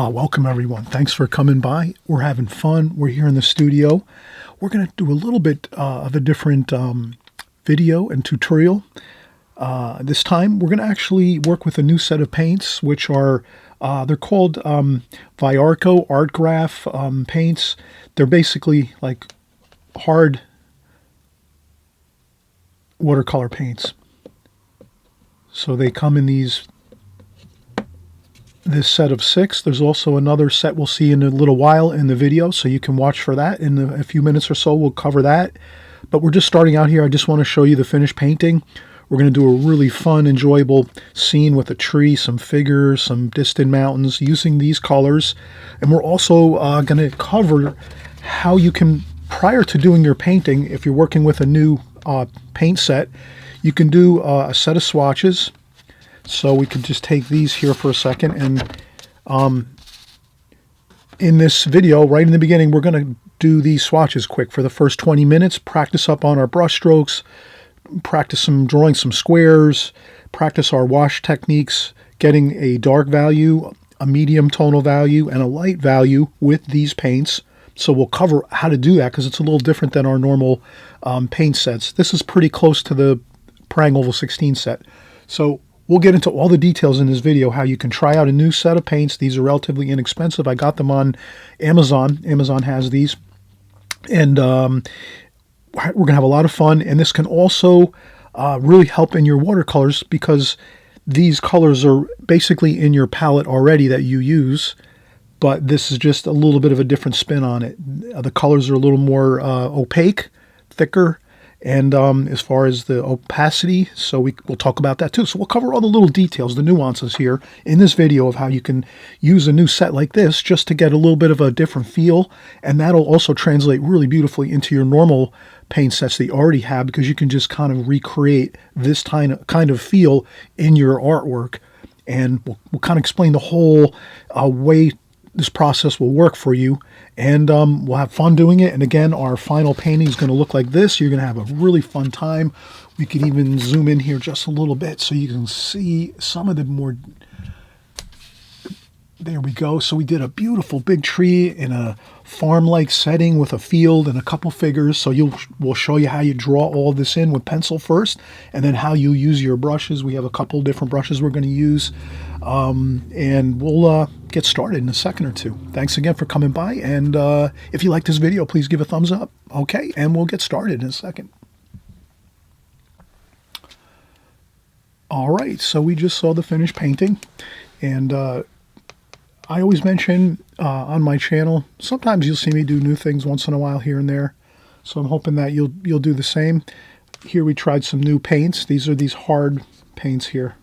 Welcome everyone. Thanks for coming by. We're having fun. We're here in the studio. We're going to do a little bit of a different video and tutorial. This time we're going to actually work with a new set of paints, which are, they're called Watercolor Art Graf paints. They're basically like hard watercolor paints. So they come in this set of 6. There's also another set we'll see in a little while in the video, so you can watch for that. In a few minutes or so we'll cover that. But we're just starting out here. I just want to show you the finished painting. We're going to do a really fun, enjoyable scene with a tree, some figures, some distant mountains using these colors. And we're also going to cover how you can, prior to doing your painting, if you're working with a new paint set, you can do a set of swatches. So we can just take these here for a second, and in this video, right in the beginning, we're going to do these swatches quick for the first 20 minutes, practice up on our brush strokes, practice drawing some squares, practice our wash techniques, getting a dark value, a medium tonal value, and a light value with these paints. So we'll cover how to do that because it's a little different than our normal paint sets. This is pretty close to the Prang Oval 16 set. So we'll get into all the details in this video, how you can try out a new set of paints. These are relatively inexpensive. I got them on Amazon. Amazon has these. And we're going to have a lot of fun. And this can also really help in your watercolors because these colors are basically in your palette already that you use. But this is just a little bit of a different spin on it. The colors are a little more opaque, thicker. And as far as the opacity, so we'll talk about that too. So we'll cover all the little details, the nuances here in this video of how you can use a new set like this just to get a little bit of a different feel. And that'll also translate really beautifully into your normal paint sets that you already have, because you can just kind of recreate this kind of feel in your artwork. And we'll kind of explain the whole way this process will work for you, and we'll have fun doing it. And again, our final painting is going to look like this. You're going to have a really fun time. We could even zoom in here just a little bit so you can see some of the more. There we go. So we did a beautiful big tree in a farm-like setting with a field and a couple figures. So we'll show you how you draw all this in with pencil first, and then how you use your brushes. We have a couple different brushes we're going to use, and we'll get started in a second or two. Thanks again for coming by, and if you like this video, please give a thumbs up. Okay, and we'll get started in a second. All right, so we just saw the finished painting, and I always mention on my channel, sometimes you'll see me do new things once in a while here and there. So I'm hoping that you'll do the same. Here we tried some new paints. These are these hard paints here.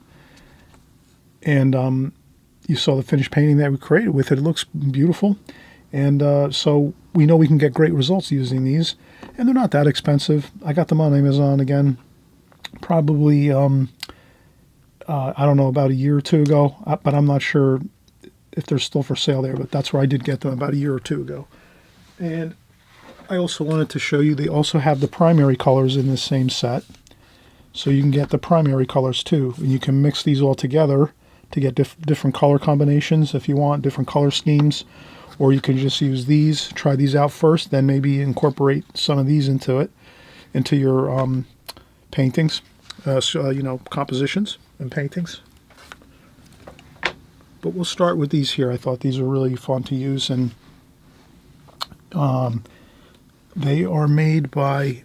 And you saw the finished painting that we created with it. It looks beautiful. And so we know we can get great results using these. And they're not that expensive. I got them on Amazon again, probably, I don't know, about a year or two ago. But I'm not sure if they're still for sale there, but that's where I did get them about a year or two ago. And I also wanted to show you, they also have the primary colors in this same set. So you can get the primary colors too. And you can mix these all together to get different color combinations if you want, different color schemes. Or you can just use these, try these out first, then maybe incorporate some of these into it, into your paintings, compositions and paintings. But we'll start with these here. I thought these were really fun to use, and they are made by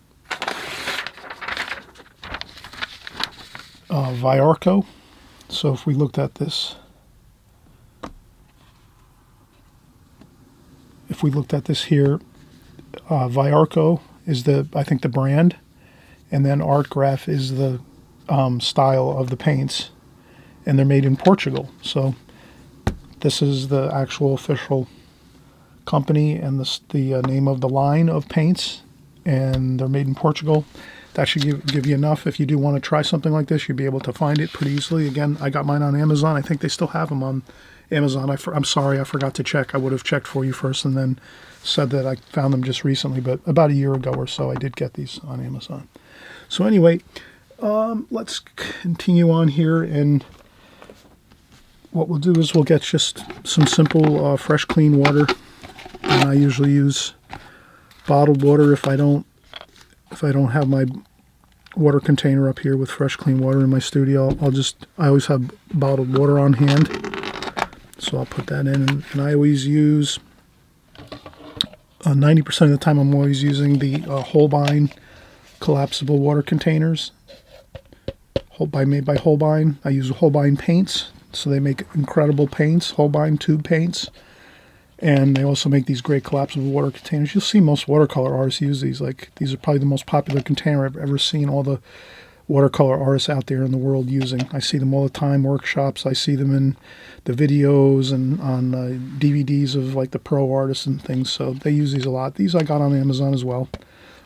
Watercolor. So if we looked at this, here, Watercolor is I think the brand, and then Art Graf is the style of the paints, and they're made in Portugal. So this is the actual official company and the name of the line of paints, and they're made in Portugal. That should give you enough. If you do want to try something like this, you'll be able to find it pretty easily. Again, I got mine on Amazon. I think they still have them on Amazon. I'm sorry, I forgot to check. I would have checked for you first and then said that I found them just recently, but about a year ago or so I did get these on Amazon. So anyway, let's continue on here, and what we'll do is we'll get just some simple fresh clean water, and I usually use bottled water if I don't have my water container up here with fresh clean water in my studio. I always have bottled water on hand, so I'll put that in, and I always use 90% of the time I'm always using the Holbein collapsible water containers. Made by Holbein. I use Holbein paints, so they make incredible paints, Holbein tube paints, and they also make these great collapsible water containers. You'll see most watercolor artists use these. Like, these are probably the most popular container I've ever seen all the watercolor artists out there in the world using. I see them all the time, workshops. I see them in the videos and on DVDs of like the pro artists and things, so they use these a lot. These I got on Amazon as well.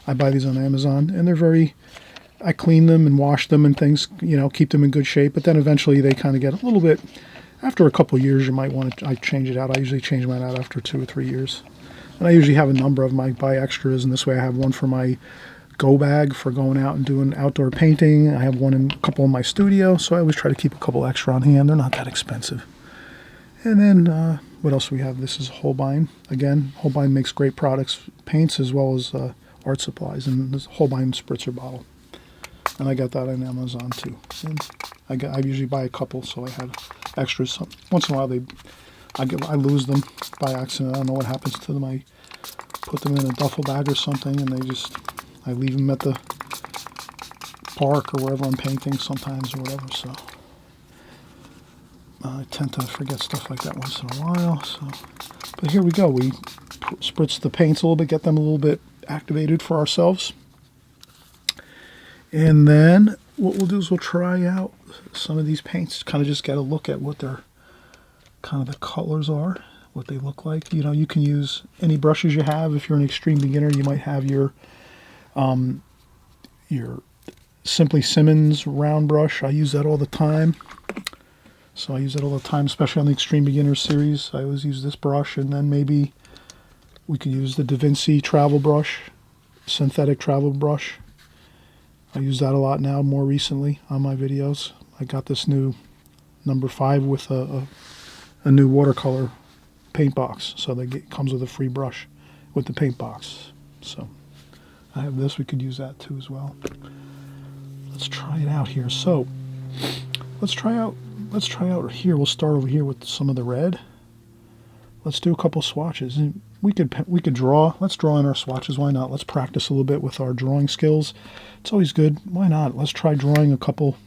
I buy these on Amazon, and they're very... I clean them and wash them and things, you know, keep them in good shape, but then eventually they kind of get a little bit, after a couple of years you might want to, I change it out. I usually change mine out after 2 or 3 years. And I usually have a number of them. I buy extras, and this way I have one for my go bag for going out and doing outdoor painting. I have one in a couple in my studio, so I always try to keep a couple extra on hand. They're not that expensive. And then, what else we have? This is Holbein. Again, Holbein makes great products, paints as well as art supplies, and this Holbein spritzer bottle. And I got that on Amazon too. And I usually buy a couple, so I have extras. Once in a while, I lose them by accident. I don't know what happens to them. I put them in a duffel bag or something, and I leave them at the park or wherever I'm painting sometimes or whatever. So I tend to forget stuff like that once in a while. So, but here we go. We spritz the paints a little bit, get them a little bit activated for ourselves. And then what we'll do is we'll try out some of these paints, kind of just get a look at what their kind of the colors are, what they look like. You know, you can use any brushes you have. If you're an extreme beginner, you might have your Simply Simmons round brush. I use that all the time. So I use that all the time, especially on the Extreme Beginner series. I always use this brush, and then maybe we could use the Da Vinci travel brush, synthetic travel brush. I use that a lot now, more recently, on my videos. I got this new number 5 with a new watercolor paint box. So it comes with a free brush with the paint box. So I have this. We could use that too as well. Let's try it out here. So let's try out here. We'll start over here with some of the red. Let's do a couple swatches. And we could draw. Let's draw in our swatches. Why not? Let's practice a little bit with our drawing skills. It's always good. Why not? Let's try drawing a couple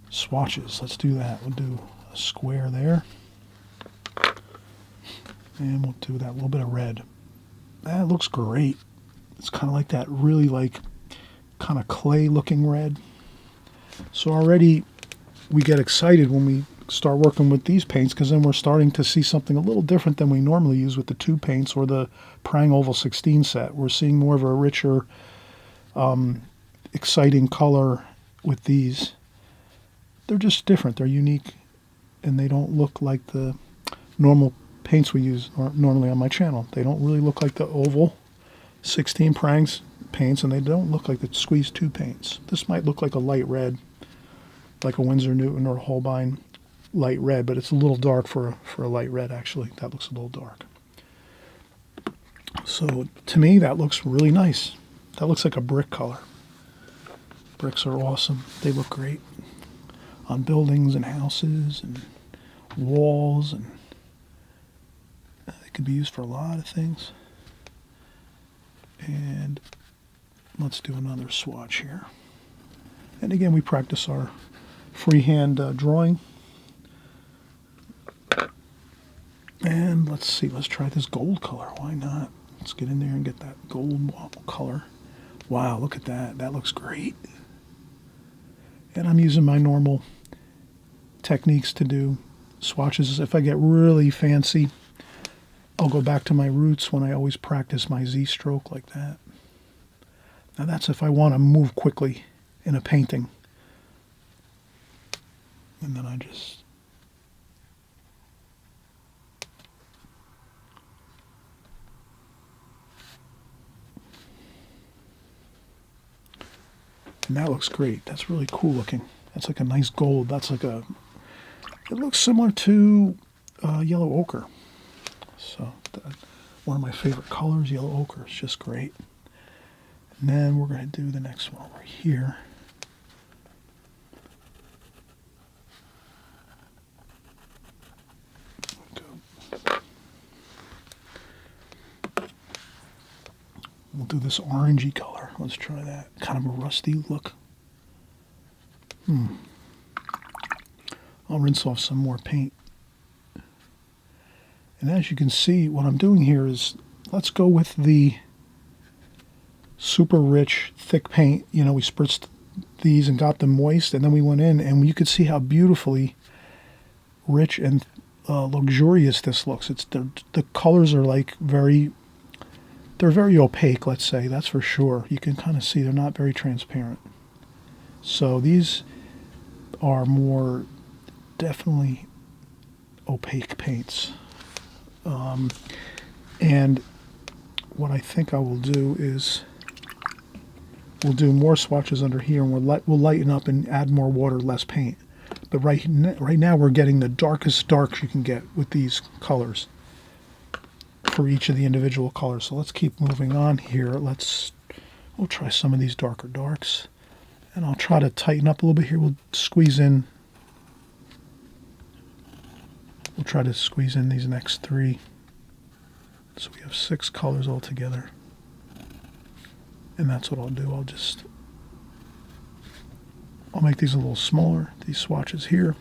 swatches. Let's do that. We'll do a square there. And we'll do that little bit of red. That looks great. It's kind of like that really like kind of clay looking red. So already we get excited when we start working with these paints, because then we're starting to see something a little different than we normally use with the tube paints or the Prang Oval 16 set. We're seeing more of a richer, exciting color with these. They're just different. They're unique, and they don't look like the normal paints we use normally on my channel. They don't really look like the Oval 16 Prangs paints, and they don't look like the squeeze tube paints. This might look like a light red, like a Winsor Newton or Holbein light red, but it's a little dark for a light red, actually. That looks a little dark. So to me, that looks really nice. That looks like a brick color. Bricks are awesome. They look great on buildings and houses and walls, and they could be used for a lot of things. And let's do another swatch here. And again, we practice our freehand drawing. And let's see, let's try this gold color. Why not? Let's get in there and get that gold color. Wow, look at that. That looks great. And I'm using my normal techniques to do swatches. If I get really fancy, I'll go back to my roots when I always practice my Z stroke like that. Now that's if I want to move quickly in a painting. And then I just... And that looks great. That's really cool looking. That's like a nice gold. That's like a It looks similar to yellow ochre. So one of my favorite colors, yellow ochre. It's just great. And then we're going to do the next one over here. We'll do this orangey color. Let's try that. Kind of a rusty look. I'll rinse off some more paint. And as you can see, what I'm doing here is, let's go with the super rich, thick paint. You know, we spritzed these and got them moist, and then we went in, and you could see how beautifully rich and luxurious this looks. The colors are like they're very opaque, let's say, that's for sure. You can kind of see they're not very transparent. So these are more definitely opaque paints. And what I think I will do is we'll do more swatches under here, and we'll lighten up and add more water, less paint. But right now we're getting the darkest darks you can get with these colors for each of the individual colors. So let's keep moving on here. We'll try some of these darker darks, and I'll try to tighten up a little bit here. We'll try to squeeze in these next three. So we have 6 colors altogether. And that's what I'll do. I'll make these a little smaller, these swatches here.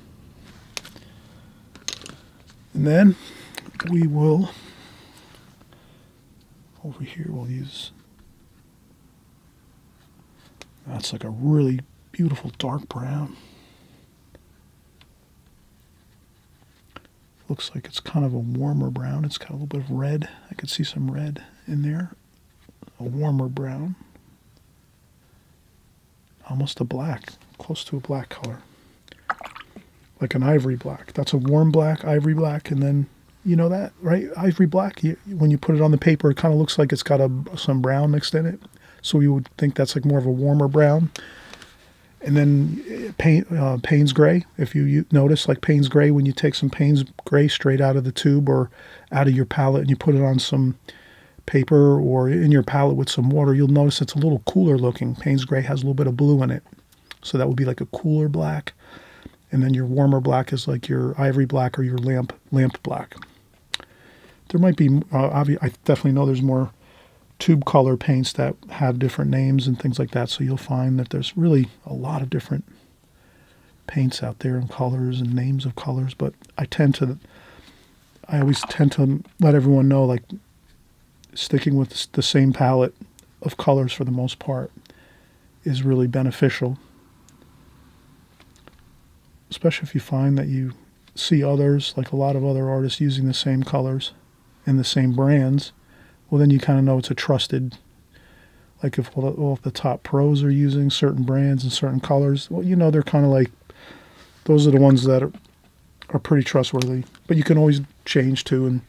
And then we will, over here we'll use, that's like a really beautiful dark brown. Looks like it's kind of a warmer brown. It's got a little bit of red. I could see some red in there. A warmer brown. Almost a black, close to a black color. Like an ivory black. That's a warm black, ivory black, and then, you know that, right? Ivory black, when you put it on the paper, it kind of looks like it's got some brown mixed in it. So you would think that's like more of a warmer brown. And then Payne's Gray, if you notice, like Payne's Gray, when you take some Payne's Gray straight out of the tube or out of your palette and you put it on some paper or in your palette with some water, you'll notice it's a little cooler looking. Payne's Gray has a little bit of blue in it. So that would be like a cooler black. And then your warmer black is like your ivory black or your lamp black. There might be, I definitely know there's more tube color paints that have different names and things like that, so you'll find that there's really a lot of different paints out there and colors and names of colors, but I always tend to let everyone know, like, sticking with the same palette of colors for the most part is really beneficial, especially if you find that you see others, like a lot of other artists, using the same colors and the same brands. Well, then you kind of know it's a trusted, like if the top pros are using certain brands and certain colors, well, you know, they're kind of like, those are the ones that are pretty trustworthy. But you can always change too, and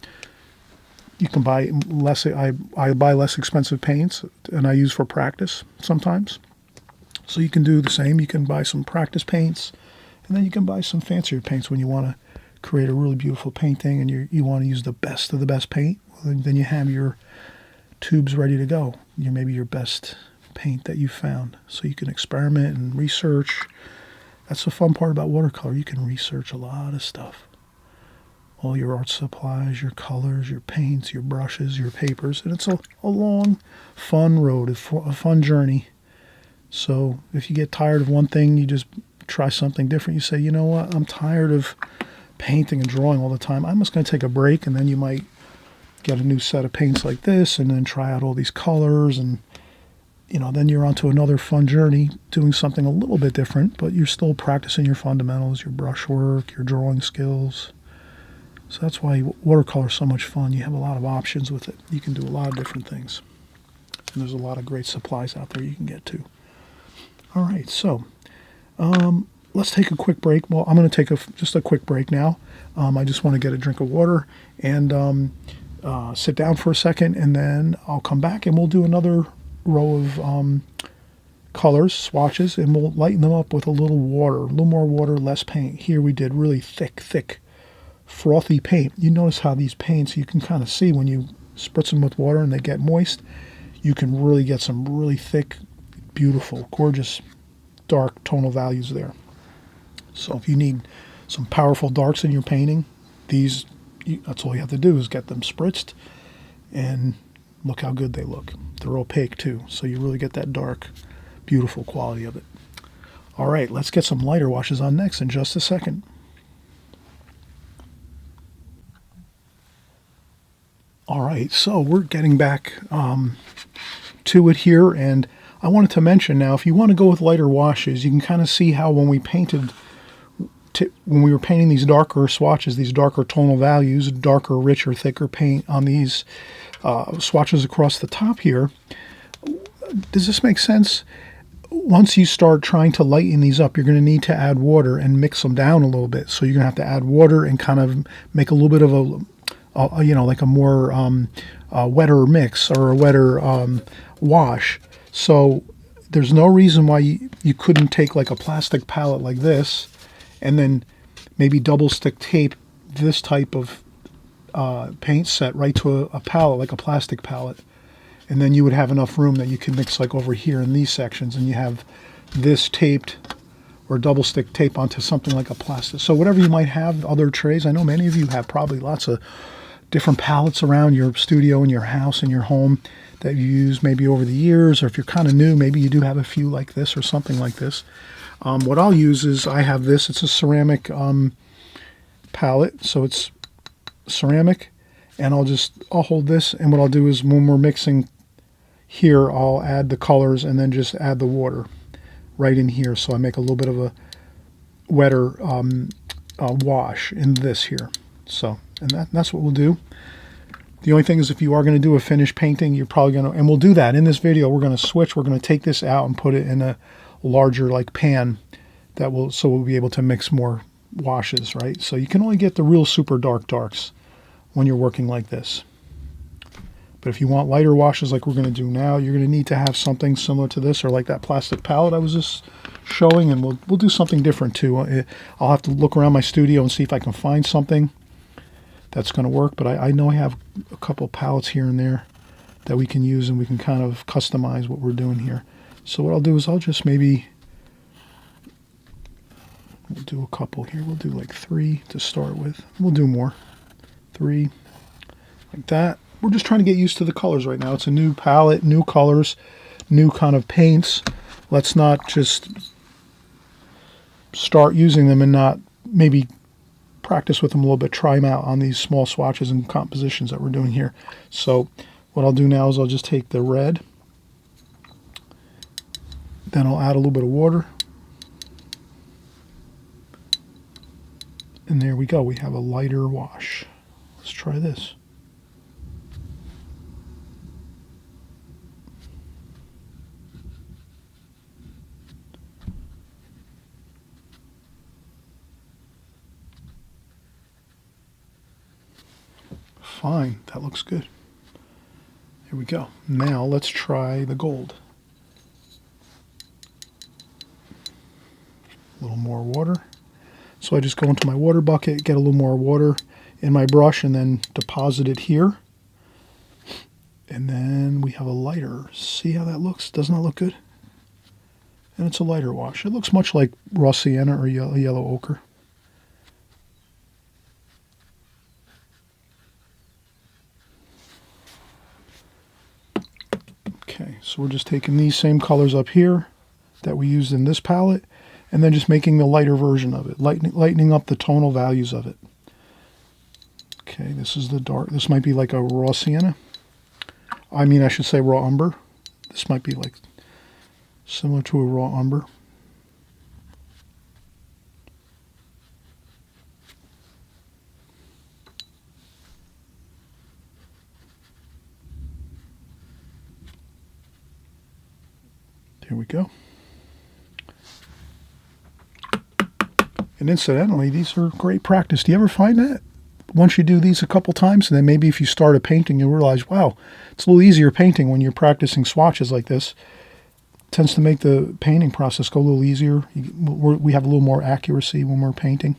you can buy less. I buy less expensive paints, and I use for practice sometimes. So you can do the same. You can buy some practice paints, and then you can buy some fancier paints when you want to create a really beautiful painting and you want to use the best of the best paint. Well, then you have your tubes ready to go. Maybe your best paint that you found. So you can experiment and research. That's the fun part about watercolor. You can research a lot of stuff. All your art supplies, your colors, your paints, your brushes, your papers. And it's a long, fun road, a fun journey. So if you get tired of one thing, you just try something different. You say, you know what, I'm tired of painting and drawing all the time. I'm just going to take a break, and then you might get a new set of paints like this and then try out all these colors, and then you're onto another fun journey doing something a little bit different, but you're still practicing your fundamentals, your brushwork, your drawing skills. So that's why watercolor is so much fun. You have a lot of options with it. You can do a lot of different things. And there's a lot of great supplies out there you can get to. All right, so let's take a quick break. Well, I'm going to take just a quick break now. I just want to get a drink of water and sit down for a second, and then I'll come back and we'll do another row of colors, swatches, and we'll lighten them up with a little water, a little more water, less paint. Here we did really thick, frothy paint. You notice how these paints, you can kind of see when you spritz them with water and they get moist, you can really get some really thick, beautiful, gorgeous, dark tonal values there. So if you need some powerful darks in your painting, that's all you have to do is get them spritzed, and look how good they look. They're opaque too, so you really get that dark, beautiful quality of it. All right, let's get some lighter washes on next in just a second. All right, so we're getting back to it here, and I wanted to mention now, if you want to go with lighter washes, you can kind of see how when we were painting these darker swatches, these darker tonal values, darker, richer, thicker paint on these swatches across the top here. Does this make sense? Once you start trying to lighten these up, you're going to need to add water and mix them down a little bit. So you're going to have to add water and kind of make a little bit of like a more wetter mix or a wetter wash. So there's no reason why you couldn't take like a plastic palette like this and then maybe double stick tape this type of paint set right to a palette, like a plastic palette. And then you would have enough room that you can mix like over here in these sections, and you have this taped or double stick tape onto something like a plastic. So whatever you might have, other trays, I know many of you have probably lots of different palettes around your studio and your house and your home that you use maybe over the years, or if you're kind of new, maybe you do have a few like this or something like this. What I'll use is I have this. It's a ceramic palette, so it's ceramic, and I'll hold this, and what I'll do is when we're mixing here, I'll add the colors and then just add the water right in here, so I make a little bit of a wetter wash in this here. So, and that's what we'll do. The only thing is, if you are going to do a finished painting, you're probably going to, and we'll do that in this video, we're going to switch. We're going to take this out and put it in a larger like pan so we'll be able to mix more washes, right? So you can only get the real super dark darks when you're working like this. But if you want lighter washes like we're going to do now, you're going to need to have something similar to this, or like that plastic palette I was just showing, and we'll do something different too. I'll have to look around my studio and see if I can find something that's going to work, but I know I have a couple palettes here and there that we can use, and we can kind of customize what we're doing here. So what I'll do is I'll just we'll do a couple here. We'll do like 3 to start with. We'll do more. 3, like that. We're just trying to get used to the colors right now. It's a new palette, new colors, new kind of paints. Let's not just start using them and not maybe practice with them a little bit, try them out on these small swatches and compositions that we're doing here. So what I'll do now is I'll just take the red, then I'll add a little bit of water, and there we go. We have a lighter wash. Let's try this. Fine, that looks good. Here we go. Now let's try the gold. A little more water. So I just go into my water bucket, get a little more water in my brush, and then deposit it here. And then we have a lighter. See how that looks? Doesn't that look good? And it's a lighter wash. It looks much like raw sienna or yellow ochre. Okay, so we're just taking these same colors up here that we used in this palette, and then just making the lighter version of it, lightening up the tonal values of it. Okay, this is the dark. This might be like a raw sienna. I mean, I should say raw umber. This might be like similar to a raw umber. There we go. And incidentally, these are great practice. Do you ever find that? Once you do these a couple times, and then maybe if you start a painting, you'll realize, wow, it's a little easier painting when you're practicing swatches like this tends to make the painting process go a little easier. We have a little more accuracy when we're painting,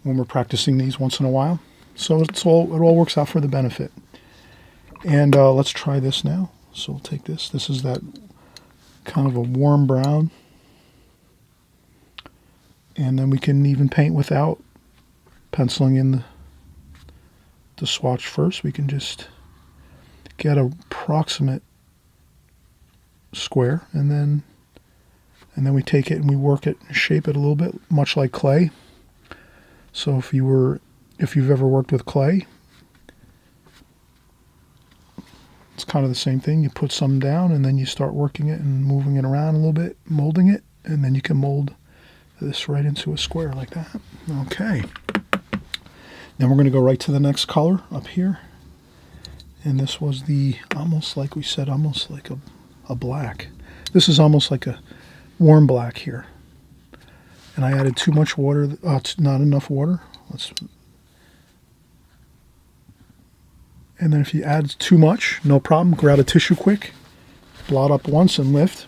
when we're practicing these once in a while. So it all works out for the benefit. And let's try this now. So we'll take this. This is that kind of a warm brown. And then we can even paint without penciling in the swatch first. We can just get an approximate square, and then we take it and we work it and shape it a little bit, much like clay. So if you've ever worked with clay, it's kind of the same thing. You put some down and then you start working it and moving it around a little bit, molding it, and then you can mold this right into a square like that. Okay. Then we're going to go right to the next color up here. And this was almost like we said, almost like a black. This is almost like a warm black here. And I added too much water. It's not enough water. And then if you add too much, no problem. Grab a tissue quick, blot up once and lift.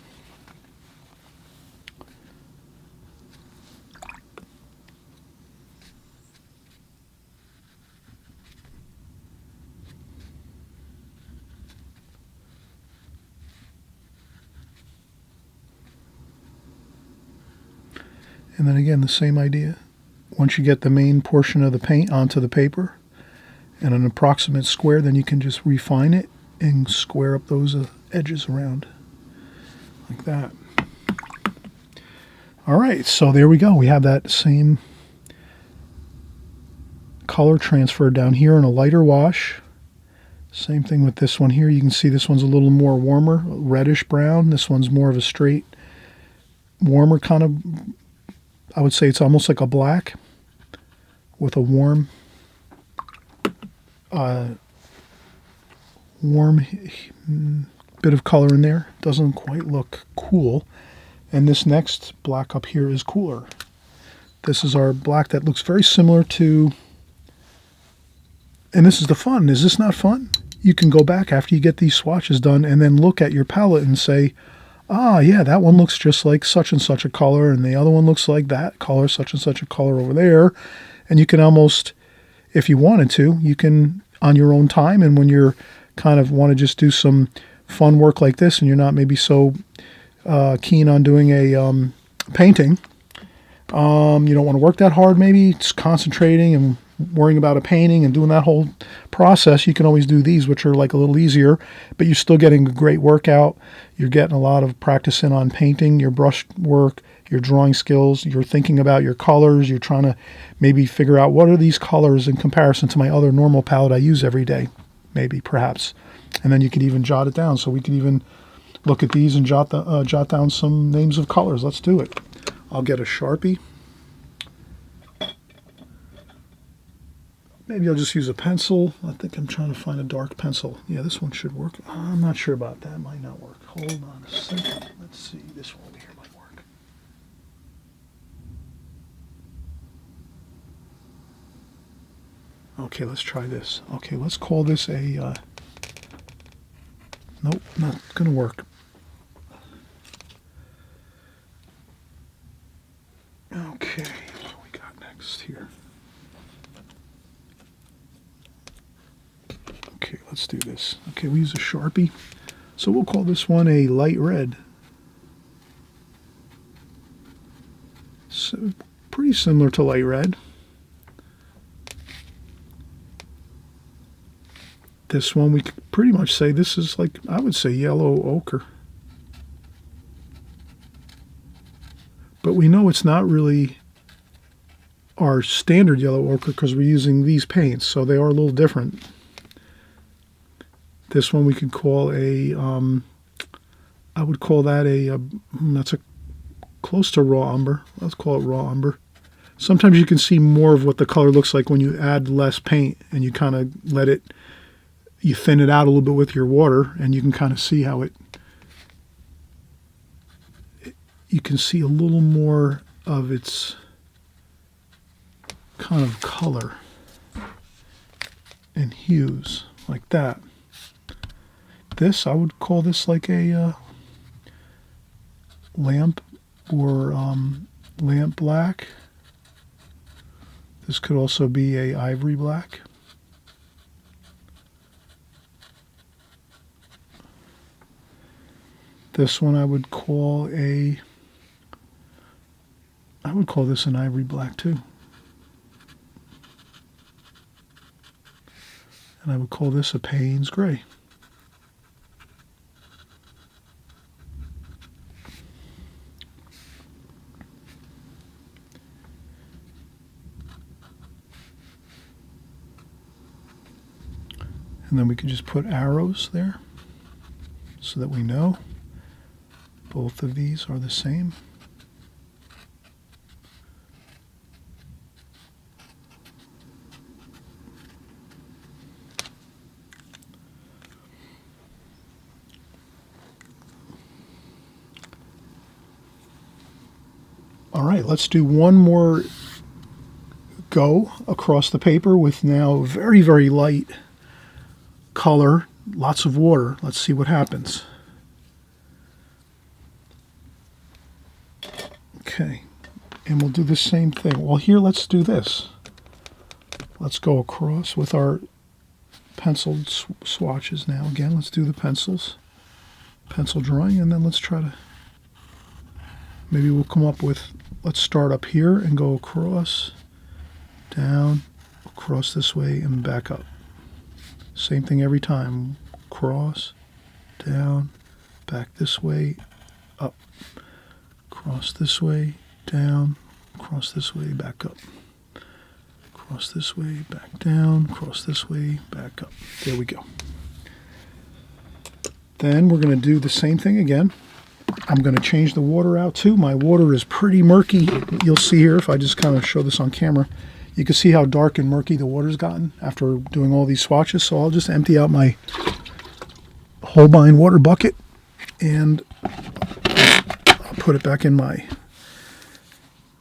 And then again, the same idea. Once you get the main portion of the paint onto the paper and an approximate square, then you can just refine it and square up those edges around like that. All right, so there we go. We have that same color transferred down here in a lighter wash. Same thing with this one here. You can see this one's a little more warmer, reddish brown. This one's more of a straight, warmer kind of, I would say it's almost like a black with a warm bit of color in there. Doesn't quite look cool. And this next black up here is cooler. This is our black that looks very similar to, and this is the fun. Is this not fun? You can go back after you get these swatches done and then look at your palette and say, ah, yeah, that one looks just like such and such a color, and the other one looks like that color, such and such a color over there. And you can almost, if you wanted to, you can, on your own time, and when you're kind of want to just do some fun work like this, and you're not maybe so keen on doing a painting, you don't want to work that hard maybe, just concentrating and worrying about a painting and doing that whole process, you can always do these, which are like a little easier, but you're still getting a great workout. You're getting a lot of practice in on painting, your brush work, your drawing skills. You're thinking about your colors. You're trying to maybe figure out what are these colors in comparison to my other normal palette I use every day, maybe, perhaps. And then you could even jot it down. So we could even look at these and jot down some names of colors. Let's do it. I'll get a Sharpie. Maybe I'll just use a pencil. I think I'm trying to find a dark pencil. Yeah, this one should work. I'm not sure about that. Might not work. Hold on a second. Let's see. This one over here might work. Okay, let's try this. Okay, let's call this a... nope, not going to work. Okay, what we got next here? Okay, let's do this. Okay, we use a Sharpie. So we'll call this one a light red. So pretty similar to light red. This one we could pretty much say this is like, I would say yellow ochre. But we know it's not really our standard yellow ochre because we're using these paints, so they are a little different. This one we could call a, I would call that that's a close to raw umber. Let's call it raw umber. Sometimes you can see more of what the color looks like when you add less paint and you kind of let it, you thin it out a little bit with your water, and you can kind of see how you can see a little more of its kind of color and hues like that. This, I would call this like a lamp or lamp black. This could also be a ivory black. This one I would call this an ivory black too. And I would call this a Payne's gray. And then we could just put arrows there so that we know both of these are the same. All right, let's do one more go across the paper with now very, very light color, lots of water. Let's see what happens. Okay, and we'll do the same thing. Well, here, let's do this. Let's go across with our penciled swatches now. Again, let's do the pencil drawing, and then let's try to, maybe we'll come up with, let's start up here and go across, down, across this way, and back up. Same thing every time. Cross, down, back this way, up. Cross this way, down, cross this way, back up. Cross this way, back down, cross this way, back up. There we go. Then we're going to do the same thing again. I'm going to change the water out too. My water is pretty murky. You'll see here, if I just kind of show this on camera, you can see how dark and murky the water's gotten after doing all these swatches. So I'll just empty out my Holbein water bucket and I'll put it back in my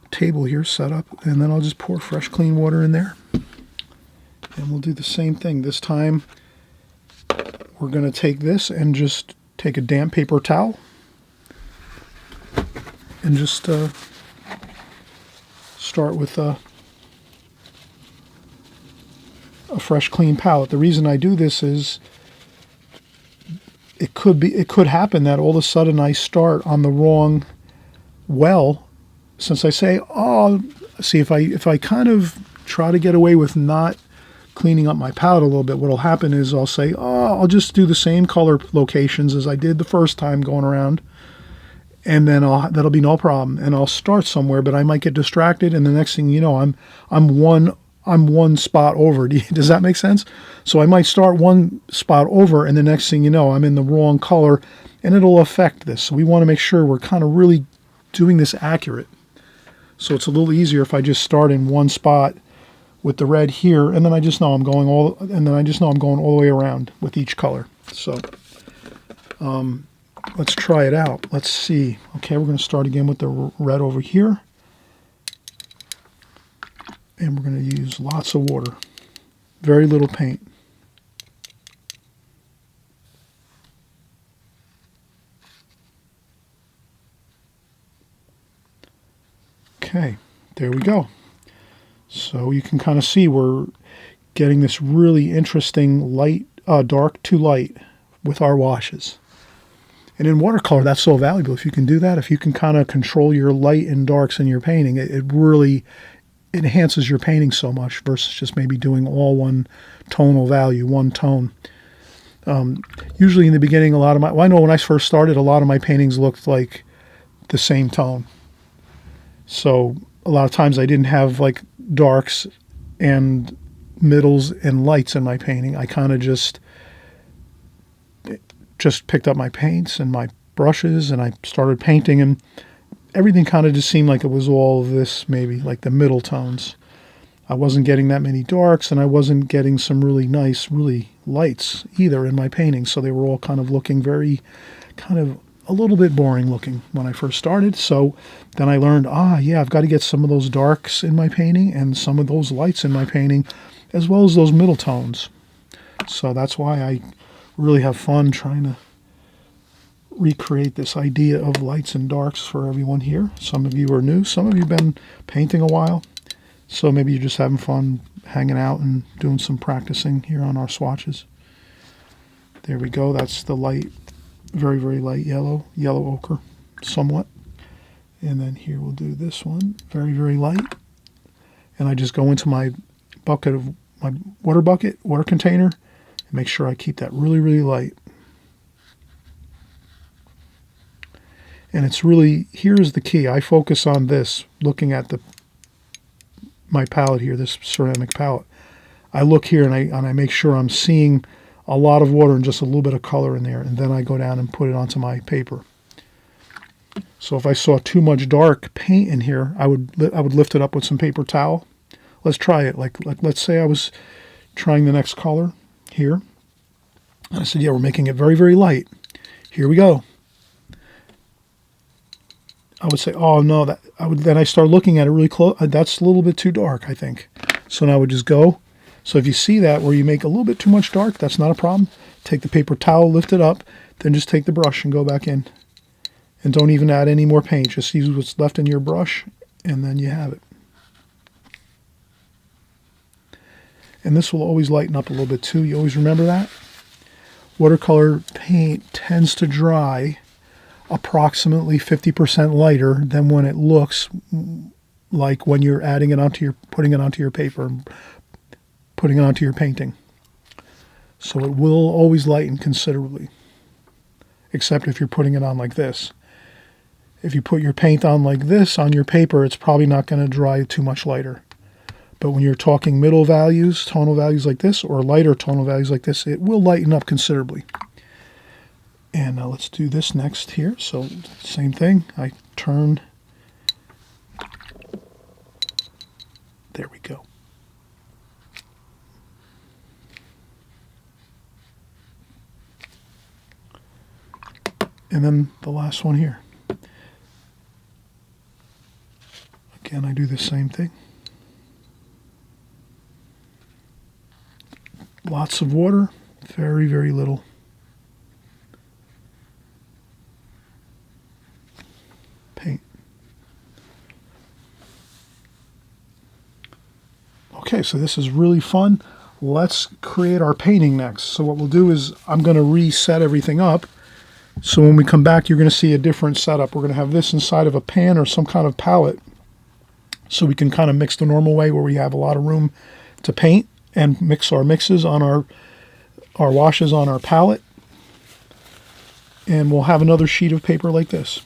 table here set up, and then I'll just pour fresh clean water in there. And we'll do the same thing. This time we're going to take this and just take a damp paper towel and just start with a fresh clean palette. The reason I do this is it could happen that all of a sudden I start on the wrong well, since I say, oh, see, if I kind of try to get away with not cleaning up my palette a little bit, what'll happen is I'll say, oh, I'll just do the same color locations as I did the first time going around, and then that'll be no problem. And I'll start somewhere, but I might get distracted, and the next thing you know, I'm one spot over. Does that make sense? So I might start one spot over, and the next thing you know, I'm in the wrong color, and it'll affect this. So we want to make sure we're kind of really doing this accurate. So it's a little easier if I just start in one spot with the red here, and then I just know I'm going all the way around with each color. So let's try it out. Let's see. Okay, we're going to start again with the red over here. And we're going to use lots of water. Very little paint. Okay, there we go. So you can kind of see we're getting this really interesting light, dark to light with our washes. And in watercolor, that's so valuable. If you can do that, if you can kind of control your light and darks in your painting, it really enhances your painting so much versus just maybe doing all one tonal value, one tone. Usually in the beginning, I know when I first started, a lot of my paintings looked like the same tone. So a lot of times I didn't have like darks and middles and lights in my painting. I kind of just picked up my paints and my brushes and I started painting, and everything kind of just seemed like it was all of this, maybe like the middle tones. I wasn't getting that many darks, and I wasn't getting some really nice, really lights either in my painting. So they were all kind of looking very kind of a little bit boring looking when I first started. So then I learned, yeah, I've got to get some of those darks in my painting and some of those lights in my painting, as well as those middle tones. So that's why I really have fun trying to recreate this idea of lights and darks for everyone here. Some of you are new, some of you have been painting a while, so maybe you're just having fun hanging out and doing some practicing here on our swatches. There we go. That's the light, very, very light yellow ochre, somewhat. And then here we'll do this one, very, very light. And I just go into my bucket of my water container, and make sure I keep that really, really light. And it's really, here's the key. I focus on this, looking at my palette here, this ceramic palette. I look here and I make sure I'm seeing a lot of water and just a little bit of color in there, and then I go down and put it onto my paper. So if I saw too much dark paint in here, I would lift it up with some paper towel. Let's try it. Like let's say I was trying the next color here, and I said, yeah, we're making it very, very light. Here we go. I would say, oh no, then I start looking at it really close. That's a little bit too dark, I think. So now I would just go. So if you see that where you make a little bit too much dark, that's not a problem. Take the paper towel, lift it up, then just take the brush and go back in. And don't even add any more paint. Just use what's left in your brush, and then you have it. And this will always lighten up a little bit too. You always remember that. Watercolor paint tends to dry approximately 50% lighter than when it looks like when you're putting it onto your paper, and putting it onto your painting. So it will always lighten considerably, except if you're putting it on like this. If you put your paint on like this on your paper, it's probably not going to dry too much lighter. But when you're talking middle values, tonal values like this, or lighter tonal values like this, it will lighten up considerably. And now let's do this next here. So same thing. I turn. There we go. And then the last one here. Again, I do the same thing. Lots of water, very, very little. Paint. Okay, so this is really fun. Let's create our painting next. So what we'll do is I'm going to reset everything up. So when we come back, you're going to see a different setup. We're going to have this inside of a pan or some kind of palette, so we can kind of mix the normal way where we have a lot of room to paint and mix our mixes on our washes on our palette. And we'll have another sheet of paper like this.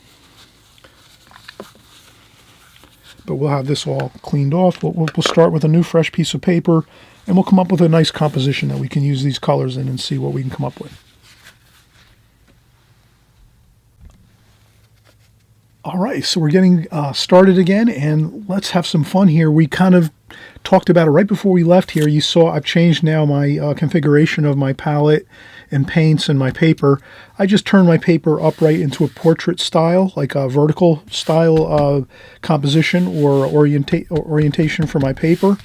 But we'll have this all cleaned off. We'll start with a new fresh piece of paper, and we'll come up with a nice composition that we can use these colors in and see what we can come up with. All right, so we're getting started again, and let's have some fun here. We kind of talked about it right before we left here. You saw I've changed now my configuration of my palette and paints and my paper. I just turned my paper upright into a portrait style, like a vertical style composition or orientation for my paper.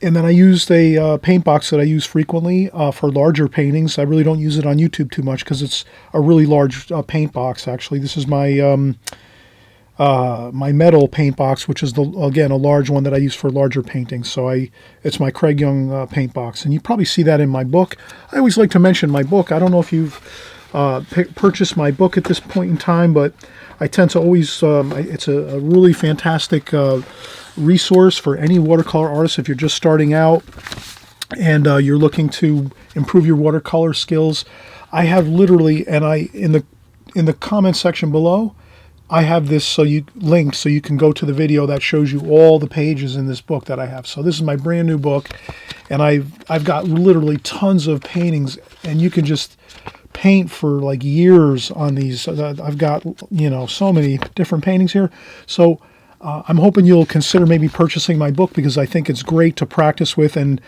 And then I used a paint box that I use frequently for larger paintings. I really don't use it on YouTube too much because it's a really large paint box, actually. This is my my metal paint box, which is, again, a large one that I use for larger paintings. So it's my Craig Young paint box. And you probably see that in my book. I always like to mention my book. I don't know if you've purchased my book at this point in time, but I tend to always, it's a really fantastic resource for any watercolor artist if you're just starting out and you're looking to improve your watercolor skills. I have literally, and in the comment section below, I have this linked so you can go to the video that shows you all the pages in this book that I have. So this is my brand new book, and I've got literally tons of paintings, and you can just paint for like years on these. I've got, so many different paintings here. So I'm hoping you'll consider maybe purchasing my book, because I think it's great to practice with. And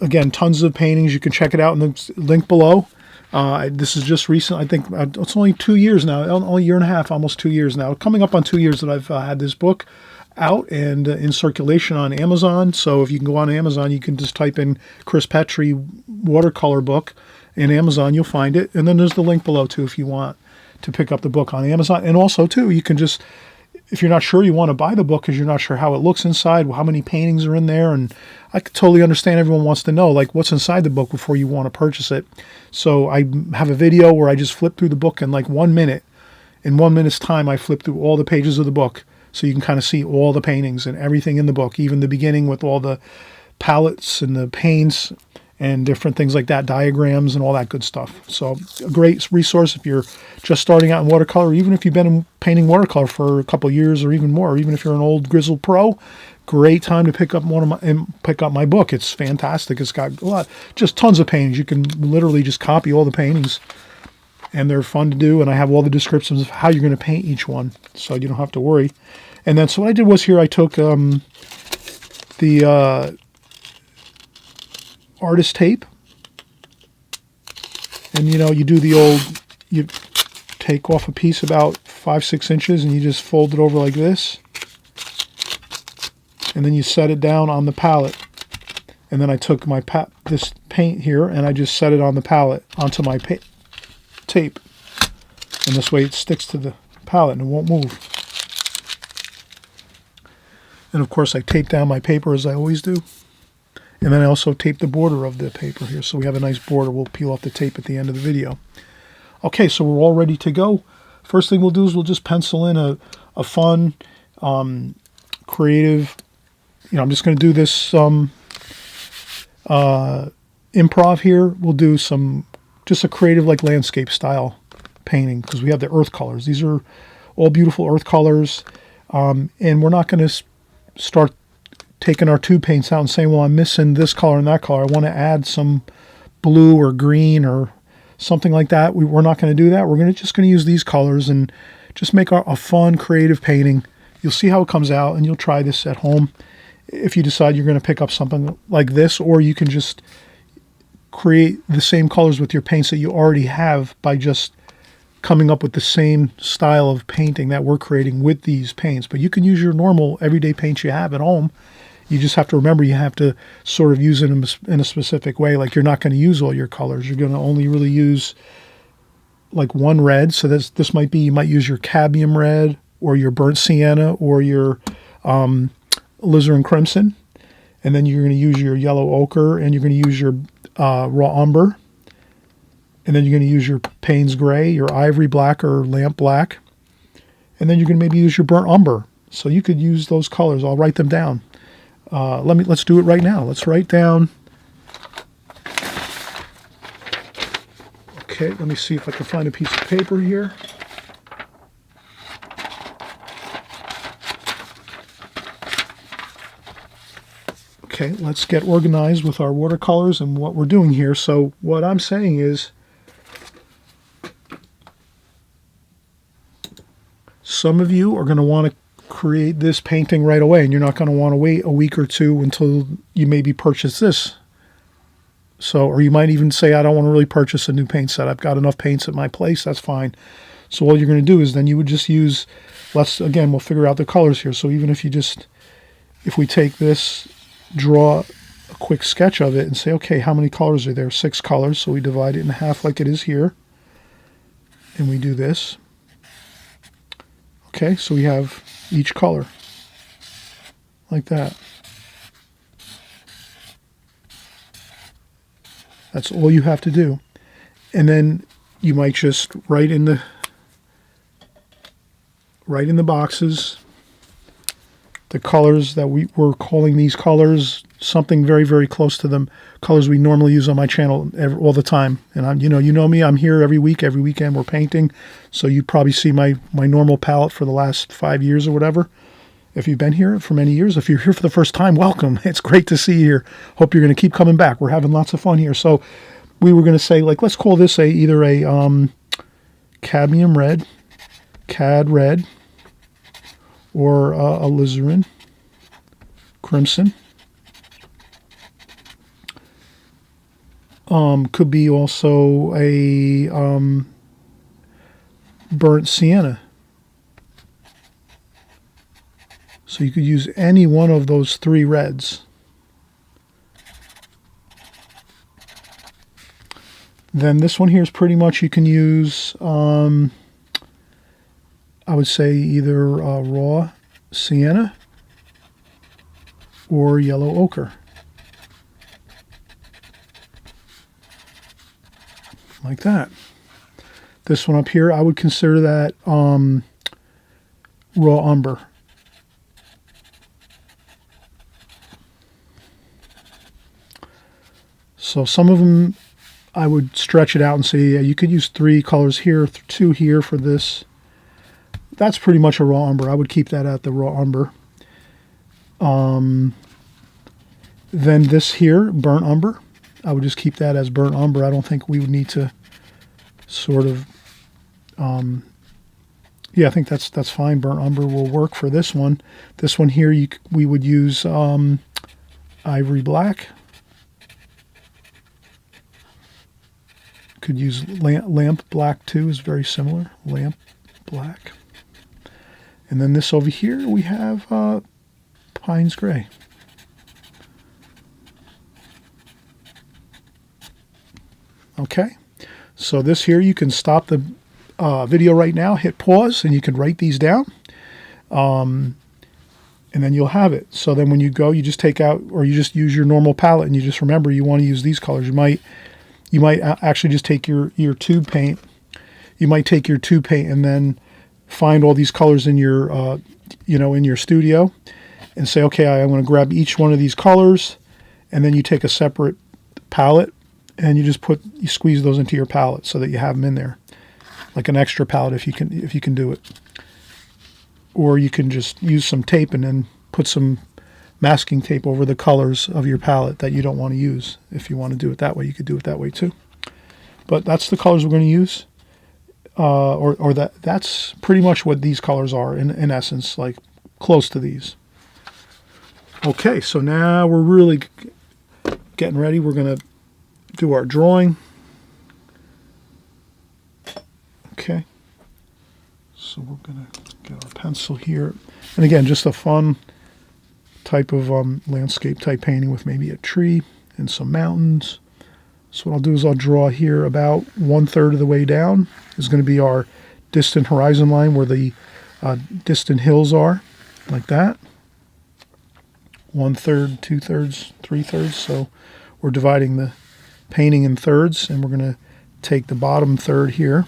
again, tons of paintings. You can check it out in the link below. This is just recent. I think it's only 2 years now, only a year and a half, almost 2 years now. Coming up on 2 years that I've had this book out and in circulation on Amazon. So if you can go on Amazon, you can just type in Chris Petrie watercolor book, in Amazon, you'll find it. And then there's the link below too if you want to pick up the book on Amazon. And also too, you can just, if you're not sure you want to buy the book because you're not sure how it looks inside, how many paintings are in there, and I totally understand everyone wants to know like what's inside the book before you want to purchase it. So I have a video where I just flip through the book in like 1 minute. In 1 minute's time, I flip through all the pages of the book so you can kind of see all the paintings and everything in the book, even the beginning with all the palettes and the paints and different things like that, diagrams and all that good stuff. So a great resource if you're just starting out in watercolor, even if you've been painting watercolor for a couple of years or even more, or even if you're an old grizzled pro, great time to pick up my book. It's fantastic. It's got just tons of paintings. You can literally just copy all the paintings, and they're fun to do. And I have all the descriptions of how you're going to paint each one, so you don't have to worry. And then so what I did was here I took the artist tape, and you do the old, you take off a piece about 5-6 inches and you just fold it over like this, and then you set it down on the palette. And then I took my this paint here and I just set it on the palette onto my tape, and this way it sticks to the palette and it won't move. And of course I tape down my paper as I always do. And then I also tape the border of the paper here, so we have a nice border. We'll peel off the tape at the end of the video. Okay, so we're all ready to go. First thing we'll do is we'll just pencil in a fun, creative, I'm just going to do this improv here. We'll do just a creative like landscape style painting because we have the earth colors. These are all beautiful earth colors, and we're not going to start taking our tube paints out and saying, well, I'm missing this color and that color. I want to add some blue or green or something like that. We're not going to do that. We're just going to use these colors and just make a fun, creative painting. You'll see how it comes out, and you'll try this at home if you decide you're going to pick up something like this, or you can just create the same colors with your paints that you already have by just coming up with the same style of painting that we're creating with these paints. But you can use your normal everyday paints you have at home. You just have to remember you have to sort of use it in a specific way. Like you're not going to use all your colors. You're going to only really use like one red. So this might be, you might use your cadmium red or your burnt sienna or your alizarin crimson. And then you're going to use your yellow ochre, and you're going to use your raw umber. And then you're going to use your Payne's gray, your ivory black or lamp black. And then you're going to maybe use your burnt umber. So you could use those colors. I'll write them down. Let's do it right now. Let's write down. Okay, let me see if I can find a piece of paper here. Okay, let's get organized with our watercolors and what we're doing here. So what I'm saying is, some of you are going to want to create this painting right away, and you're not going to want to wait a week or two until you maybe purchase this. So, or you might even say, I don't want to really purchase a new paint set. I've got enough paints at my place. That's fine. So all you're going to do is then you would just use, we'll figure out the colors here. So even if we take this, draw a quick sketch of it and say, okay, how many colors are there? 6 colors. So we divide it in half like it is here. And we do this. Okay, so we have each color like that. That's all you have to do. And then you might just write in the boxes the colors that we're calling these colors, something very, very close to them colors we normally use on my channel all the time. And you know me, I'm here every week, every weekend we're painting. So you probably see my normal palette for the last 5 years or whatever. If you've been here for many years, if you're here for the first time, welcome. It's great to see you here. Hope you're going to keep coming back. We're having lots of fun here. So we were going to say, like, let's call this either a cadmium red, cad red, or alizarin crimson. Could be also a burnt sienna. So you could use any one of those 3 reds. Then this one here is pretty much, you can use, I would say either raw sienna or yellow ochre. Like that. This one up here, I would consider that raw umber. So some of them, I would stretch it out and say, yeah, you could use 3 colors here, 2 here for this. That's pretty much a raw umber. I would keep that at the raw umber. Then this here, burnt umber, I would just keep that as burnt umber. I don't think we would need to sort of, yeah, I think that's fine. Burnt umber will work for this one. This one here, we would use ivory black. Could use lamp black too, is very similar. Lamp black. And then this over here, we have Pines Gray. Okay, so this here, you can stop the video right now, hit pause, and you can write these down. And then you'll have it. So then when you go, you just take out, or you just use your normal palette, and you just remember you want to use these colors. You might actually just take your tube paint. You might take your tube paint and then find all these colors in your, in your studio, and say, okay, I'm going to grab each one of these colors, and then you take a separate palette, and you just squeeze those into your palette so that you have them in there, like an extra palette if you can do it. Or you can just use some tape and then put some masking tape over the colors of your palette that you don't want to use. If you want to do it that way, you could do it that way too. But that's the colors we're going to use, that's pretty much what these colors are in essence, like close to these. Okay, so now we're really getting ready. We're going to do our drawing. Okay, so we're going to get our pencil here, and again, just a fun type of landscape type painting with maybe a tree and some mountains. So what I'll do is I'll draw here about 1/3 of the way down is going to be our distant horizon line where the distant hills are, like that. 1/3, 2/3, 3/3. So we're dividing the painting in thirds, and we're going to take the bottom third here.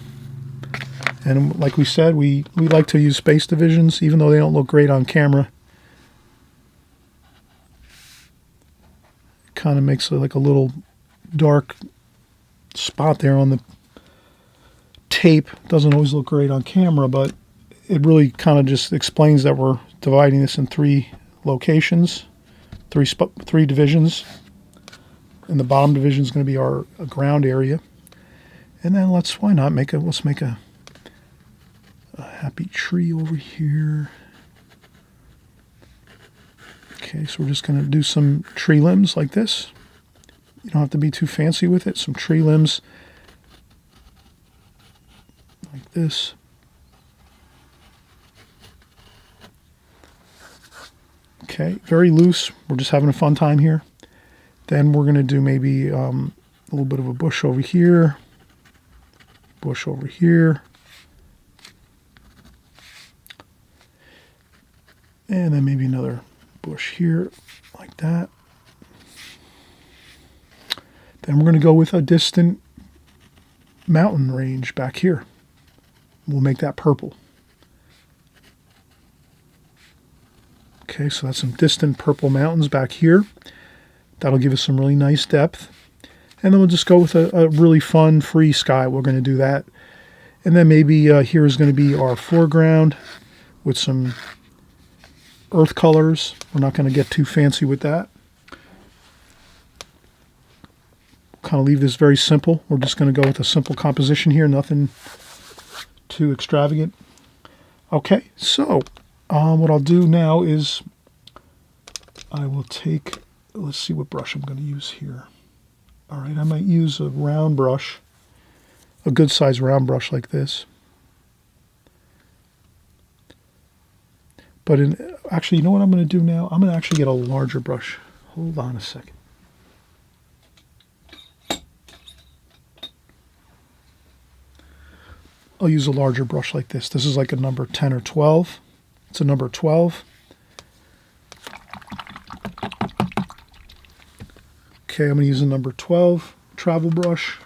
And like we said, we like to use space divisions, even though they don't look great on camera. It kind of makes it like a little dark spot there on the tape. Doesn't always look great on camera, but it really kind of just explains that we're dividing this in 3 locations, 3 divisions. And the bottom division is going to be our ground area. And then let's make a happy tree over here. Okay, so we're just going to do some tree limbs like this. You don't have to be too fancy with it. Some tree limbs like this. Okay, very loose. We're just having a fun time here. Then we're going to do maybe a little bit of a bush over here, bush over here, and then maybe another bush here, like that. Then we're going to go with a distant mountain range back here. We'll make that purple. Okay, so that's some distant purple mountains back here. That'll give us some really nice depth. And then we'll just go with a really fun, free sky. We're going to do that. And then maybe here is going to be our foreground with some earth colors. We're not going to get too fancy with that. Kind of leave this very simple. We're just going to go with a simple composition here. Nothing too extravagant. Okay, so what I'll do now is I will take... Let's see what brush I'm going to use here. All right, I might use a round brush, a good size round brush like this. But actually, you know what I'm going to do now? I'm going to actually get a larger brush. Hold on a second. I'll use a larger brush like this. This is like a number 10 or 12. It's a number 12. Okay, I'm going to use a number 12 travel brush.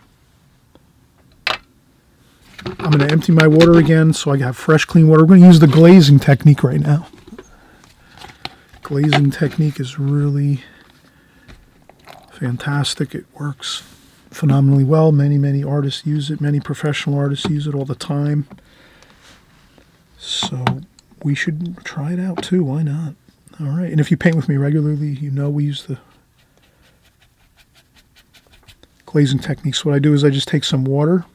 I'm going to empty my water again so I have fresh, clean water. We're going to use the glazing technique right now. Glazing technique is really fantastic. It works phenomenally well. Many artists use it. Many professional artists use it all the time. So we should try it out too. Why not? All right. And if you paint with me regularly, you know we use the glazing techniques. What I do is I just take some water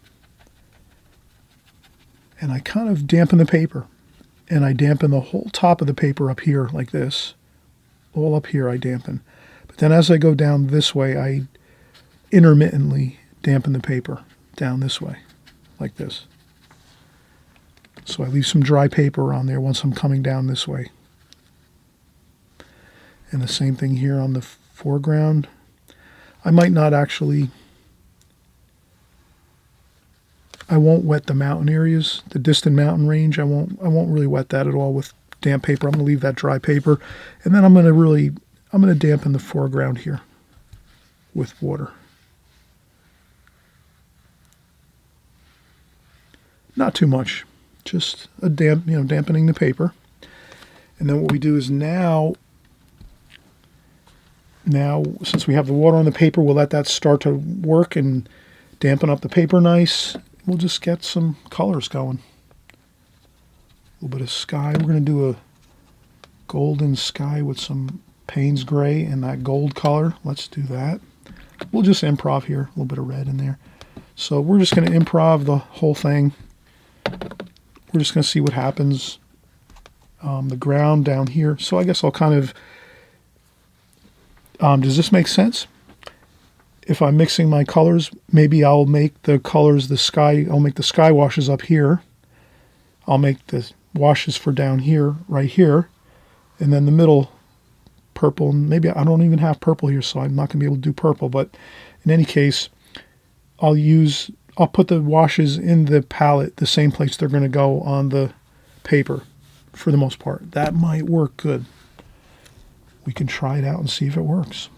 and I kind of dampen the paper. And I dampen the whole top of the paper up here like this. All up here I dampen. But then as I go down this way, I intermittently dampen the paper down this way, like this. So I leave some dry paper on there once I'm coming down this way. And the same thing here on the foreground. I might not actually, I won't wet the mountain areas, the distant mountain range. I won't really wet that at all with damp paper. I'm going to leave that dry paper. And then I'm going to dampen the foreground here with water. Not too much, just a dampening the paper. And then what we do is now since we have the water on the paper, we'll let that start to work and dampen up the paper nice. We'll just get some colors going. A little bit of sky. We're going to do a golden sky with some Payne's gray and that gold color. Let's do that. We'll just improv here, a little bit of red in there. So we're just going to improv the whole thing. We're just going to see what happens. The ground down here. So I guess I'll kind of, does this make sense? If I'm mixing my colors, maybe I'll make the colors, I'll make the sky washes up here. I'll make the washes for down here, right here. And then the middle purple, maybe I don't even have purple here, so I'm not going to be able to do purple. But in any case, I'll put the washes in the palette the same place they're going to go on the paper for the most part. That might work good. We can try it out and see if it works.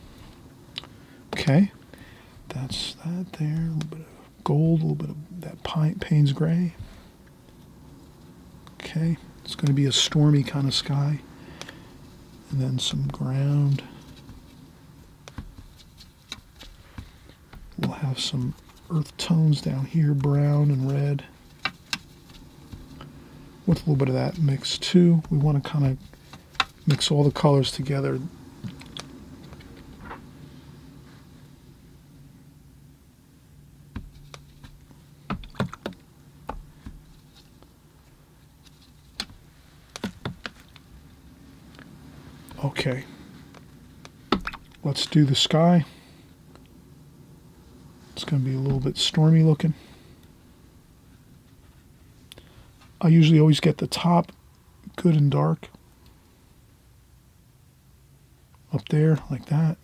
Okay, that's that there. A little bit of gold, a little bit of that Payne's gray. Okay, it's going to be a stormy kind of sky. And then some ground. We'll have some earth tones down here, brown and red. With a little bit of that mix too. We want to kind of mix all the colors together. Okay, let's do the sky. It's going to be a little bit stormy looking. I usually always get the top good and dark. Up there, like that.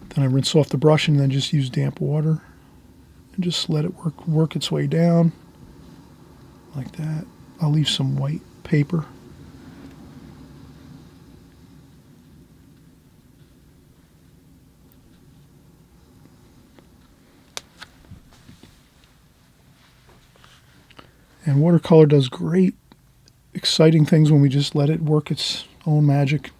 Then I rinse off the brush and then just use damp water. And just let it work its way down. Like that. I'll leave some white paper. And watercolor does great, exciting things when we just let it work its own magic.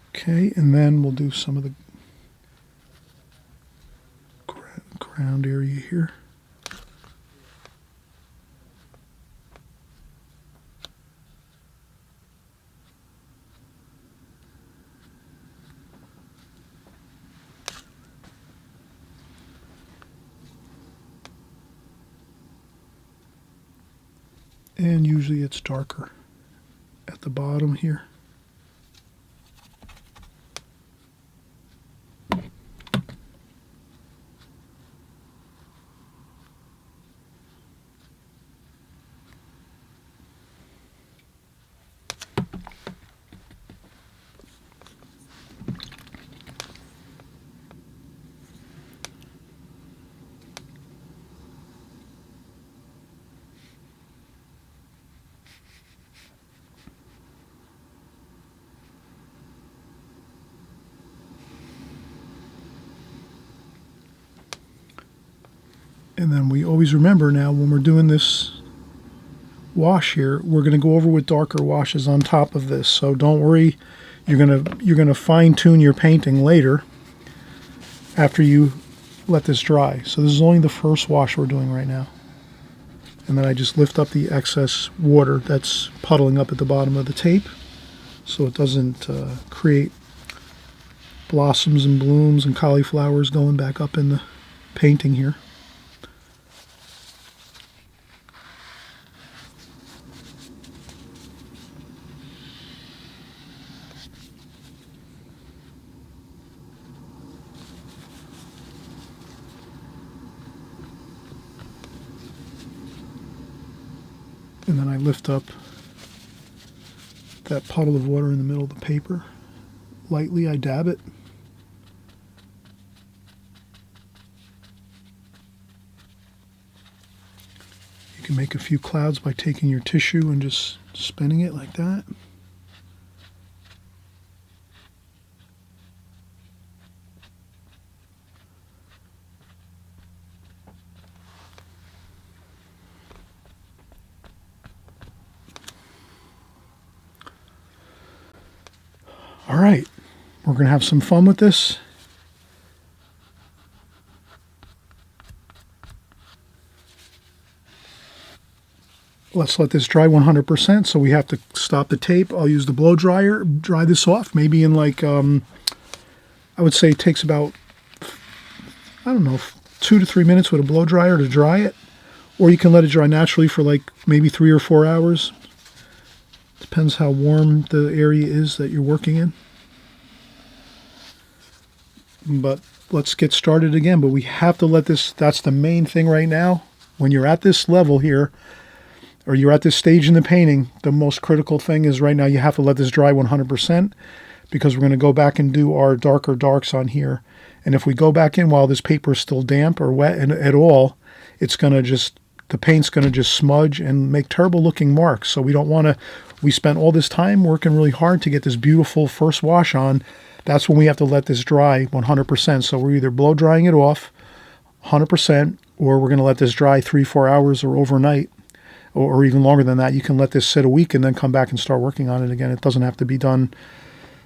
Okay, and then we'll do some of the ground area here. And usually it's darker at the bottom here. And then we always remember now when we're doing this wash here, we're going to go over with darker washes on top of this. So don't worry, you're gonna fine tune your painting later after you let this dry. So this is only the first wash we're doing right now. And then I just lift up the excess water that's puddling up at the bottom of the tape so it doesn't create blossoms and blooms and cauliflowers going back up in the painting here. And then I lift up that puddle of water in the middle of the paper. Lightly, I dab it. You can make a few clouds by taking your tissue and just spinning it like that. All right, we're going to have some fun with this. Let's let this dry 100%, so we have to stop the tape. I'll use the blow dryer, dry this off, maybe in like, I would say it takes about, I don't know, 2 to 3 minutes with a blow dryer to dry it. Or you can let it dry naturally for like maybe 3 or 4 hours. Depends how warm the area is that you're working in. But let's get started again. But we have to let this, that's the main thing right now. When you're at this level here, or you're at this stage in the painting, the most critical thing is right now you have to let this dry 100%, because we're going to go back and do our darker darks on here. And if we go back in while this paper is still damp or wet at all, it's going to just, the paint's going to just smudge and make terrible looking marks. So we don't want to, we spent all this time working really hard to get this beautiful first wash on. That's when we have to let this dry 100%. So we're either blow drying it off 100%, or we're going to let this dry 3-4 hours or overnight, or even longer than that. You can let this sit a week and then come back and start working on it again. It doesn't have to be done,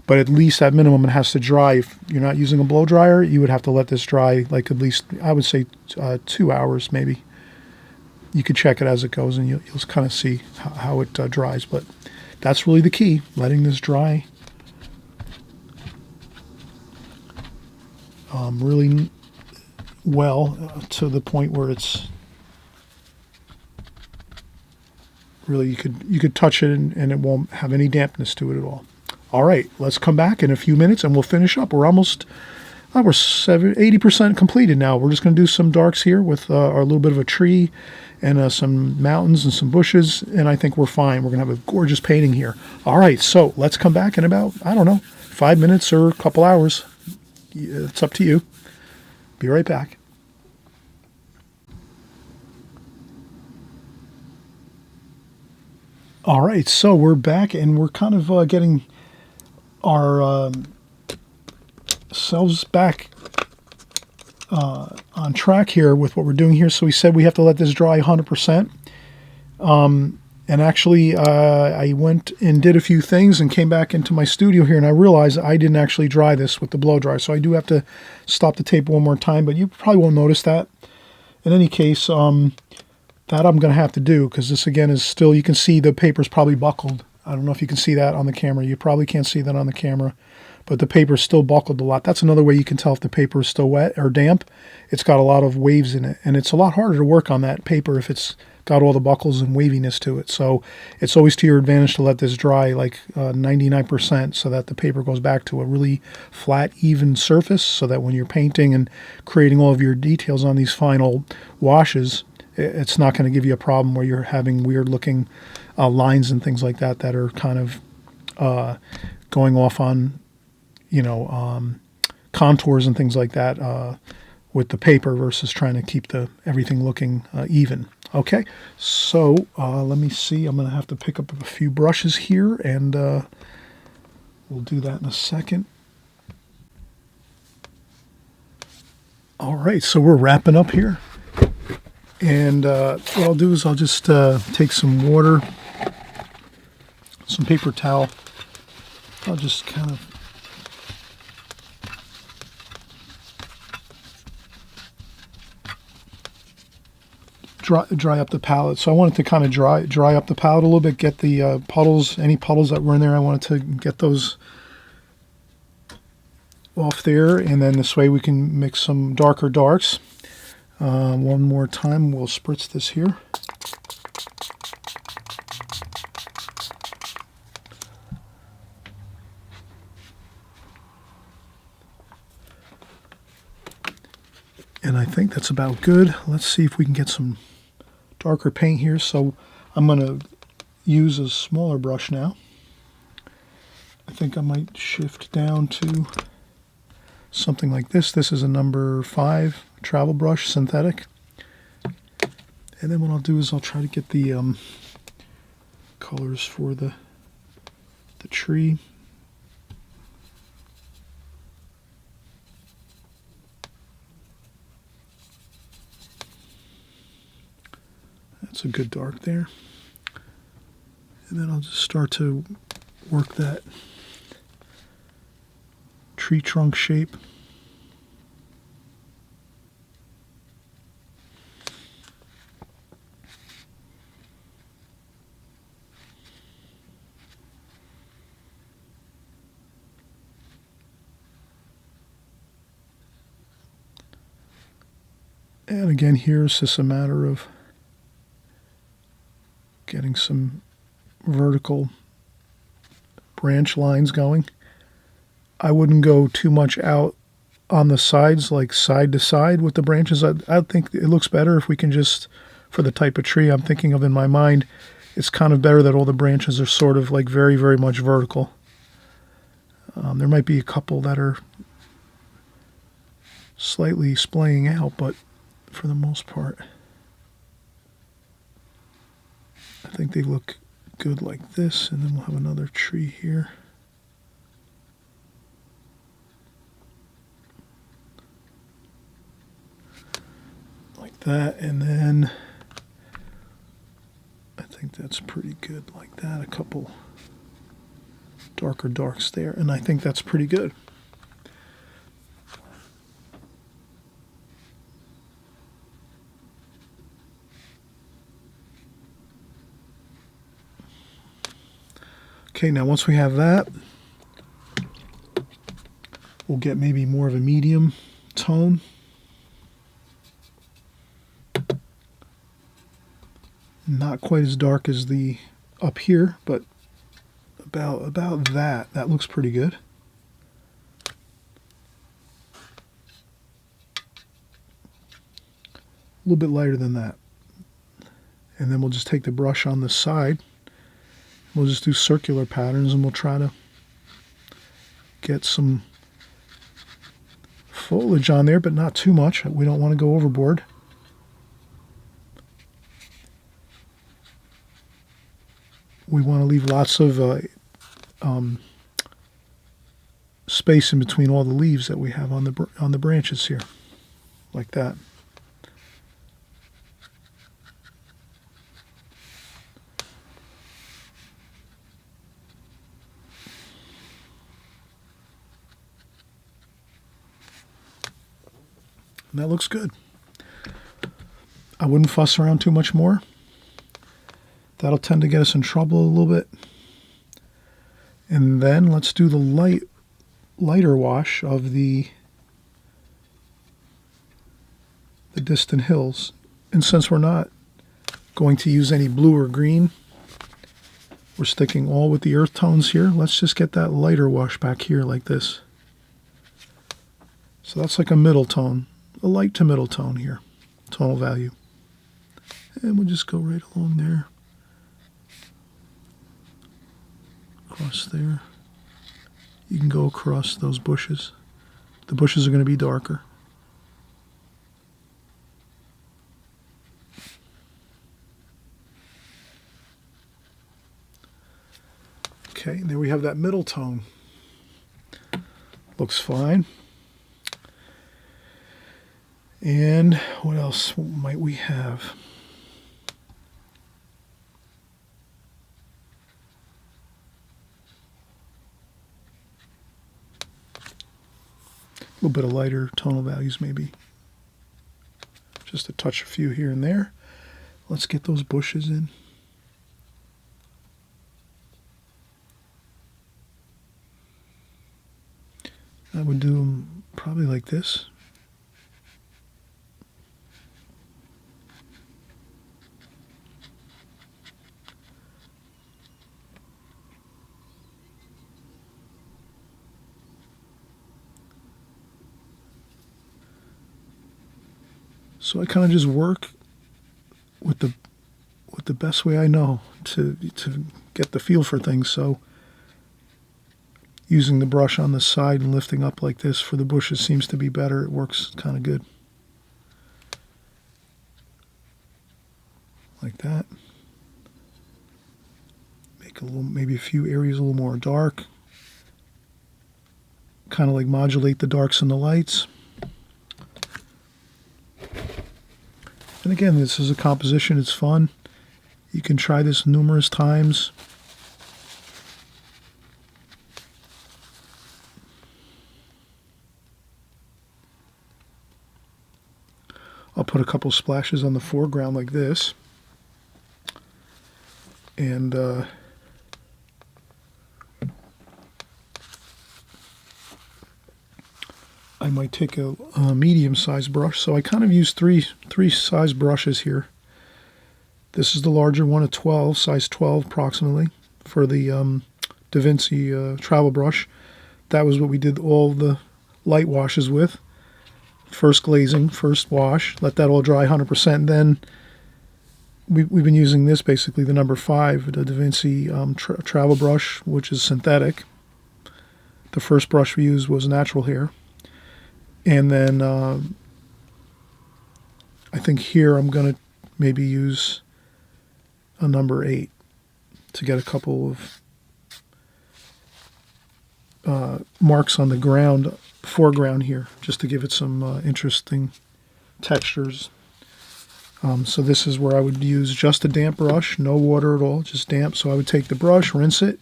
but at least at minimum it has to dry. If you're not using a blow dryer, you would have to let this dry like at least, I would say 2 hours maybe. You could check it as it goes and you'll kind of see how it dries, but that's really the key, letting this dry really well to the point where it's really, you could touch it and it won't have any dampness to it at all. All right, let's come back in a few minutes and we'll finish up. We're almost, we're 80% completed now. We're just going to do some darks here with our little bit of a tree and some mountains and some bushes, and I think we're fine. We're going to have a gorgeous painting here. All right, so let's come back in about, I don't know, 5 minutes or a couple hours. It's up to you. Be right back. All right, so we're back and we're kind of getting our selves back on track here with what we're doing here. So we said we have to let this dry 100%. And actually, I went and did a few things and came back into my studio here, and I realized I didn't actually dry this with the blow dryer. So I do have to stop the tape one more time, but you probably won't notice that. In any case, that I'm going to have to do, because this again is still, you can see the paper's probably buckled. I don't know if you can see that on the camera. You probably can't see that on the camera, but the paper's still buckled a lot. That's another way you can tell if the paper is still wet or damp. It's got a lot of waves in it, and it's a lot harder to work on that paper if it's got all the buckles and waviness to it. So it's always to your advantage to let this dry like 99%, so that the paper goes back to a really flat, even surface, so that when you're painting and creating all of your details on these final washes, it's not going to give you a problem where you're having weird looking lines and things like that that are kind of going off on, you know, contours and things like that with the paper versus trying to keep everything looking even. Okay, so let me see. I'm going to have to pick up a few brushes here, and we'll do that in a second. All right, so we're wrapping up here. And what I'll do is I'll just take some water, some paper towel. I'll just kind of dry up the palette. So I wanted to kind of dry up the palette a little bit, get the puddles, any puddles that were in there, I wanted to get those off there, and then this way we can mix some darker darks. One more time, we'll spritz this here. And I think that's about good. Let's see if we can get some darker paint here. So I'm going to use a smaller brush now. I think I might shift down to something like this. This is a number 5 travel brush, synthetic. And then what I'll do is I'll try to get the colors for the tree. That's a good dark there. And then I'll just start to work that tree trunk shape. And again, here it's just a matter of getting some vertical branch lines going. I wouldn't go too much out on the sides, like side to side with the branches. I think it looks better if we can just, for the type of tree I'm thinking of in my mind, it's kind of better that all the branches are sort of like very, very much vertical. There might be a couple that are slightly splaying out, but for the most part, I think they look good like this. And then we'll have another tree here. Like that, and then I think that's pretty good like that. A couple darker darks there, and I think that's pretty good. Okay, now once we have that, we'll get maybe more of a medium tone. Not quite as dark as the up here, but about that. That looks pretty good. A little bit lighter than that. And then we'll just take the brush on the side. We'll just do circular patterns, and we'll try to get some foliage on there, but not too much. We don't want to go overboard. We want to leave lots of space in between all the leaves that we have on the branches here, like that. And that looks good. I wouldn't fuss around too much more. That'll tend to get us in trouble a little bit. And then let's do the lighter wash of the distant hills. And since we're not going to use any blue or green, we're sticking all with the earth tones here. Let's just get that lighter wash back here like this. So that's like a middle tone, a light to middle tone here, tonal value. And we'll just go right along there. Across there. You can go across those bushes. The bushes are going to be darker. Okay, there we have that middle tone. Looks fine. And what else might we have? A little bit of lighter tonal values maybe. Just to touch a few here and there. Let's get those bushes in. I would do them probably like this. So I kind of just work with the best way I know to get the feel for things. So using the brush on the side and lifting up like this for the bushes seems to be better. It works kind of good. Like that. Make a little, maybe a few areas a little more dark. Kind of like modulate the darks and the lights. And again, this is a composition. It's fun. You can try this numerous times. I'll put a couple splashes on the foreground like this. And I might take a medium-sized brush. So I kind of use three size brushes here. This is the larger one, a 12, size 12 approximately, for the Da Vinci travel brush. That was what we did all the light washes with. First glazing, first wash, let that all dry 100%. Then we've been using this, basically the number 5, the Da Vinci travel brush, which is synthetic. The first brush we used was natural hair. And then I think here I'm going to maybe use a number 8 to get a couple of marks on the foreground here, just to give it some interesting textures. So this is where I would use just a damp brush, no water at all, just damp. So I would take the brush, rinse it,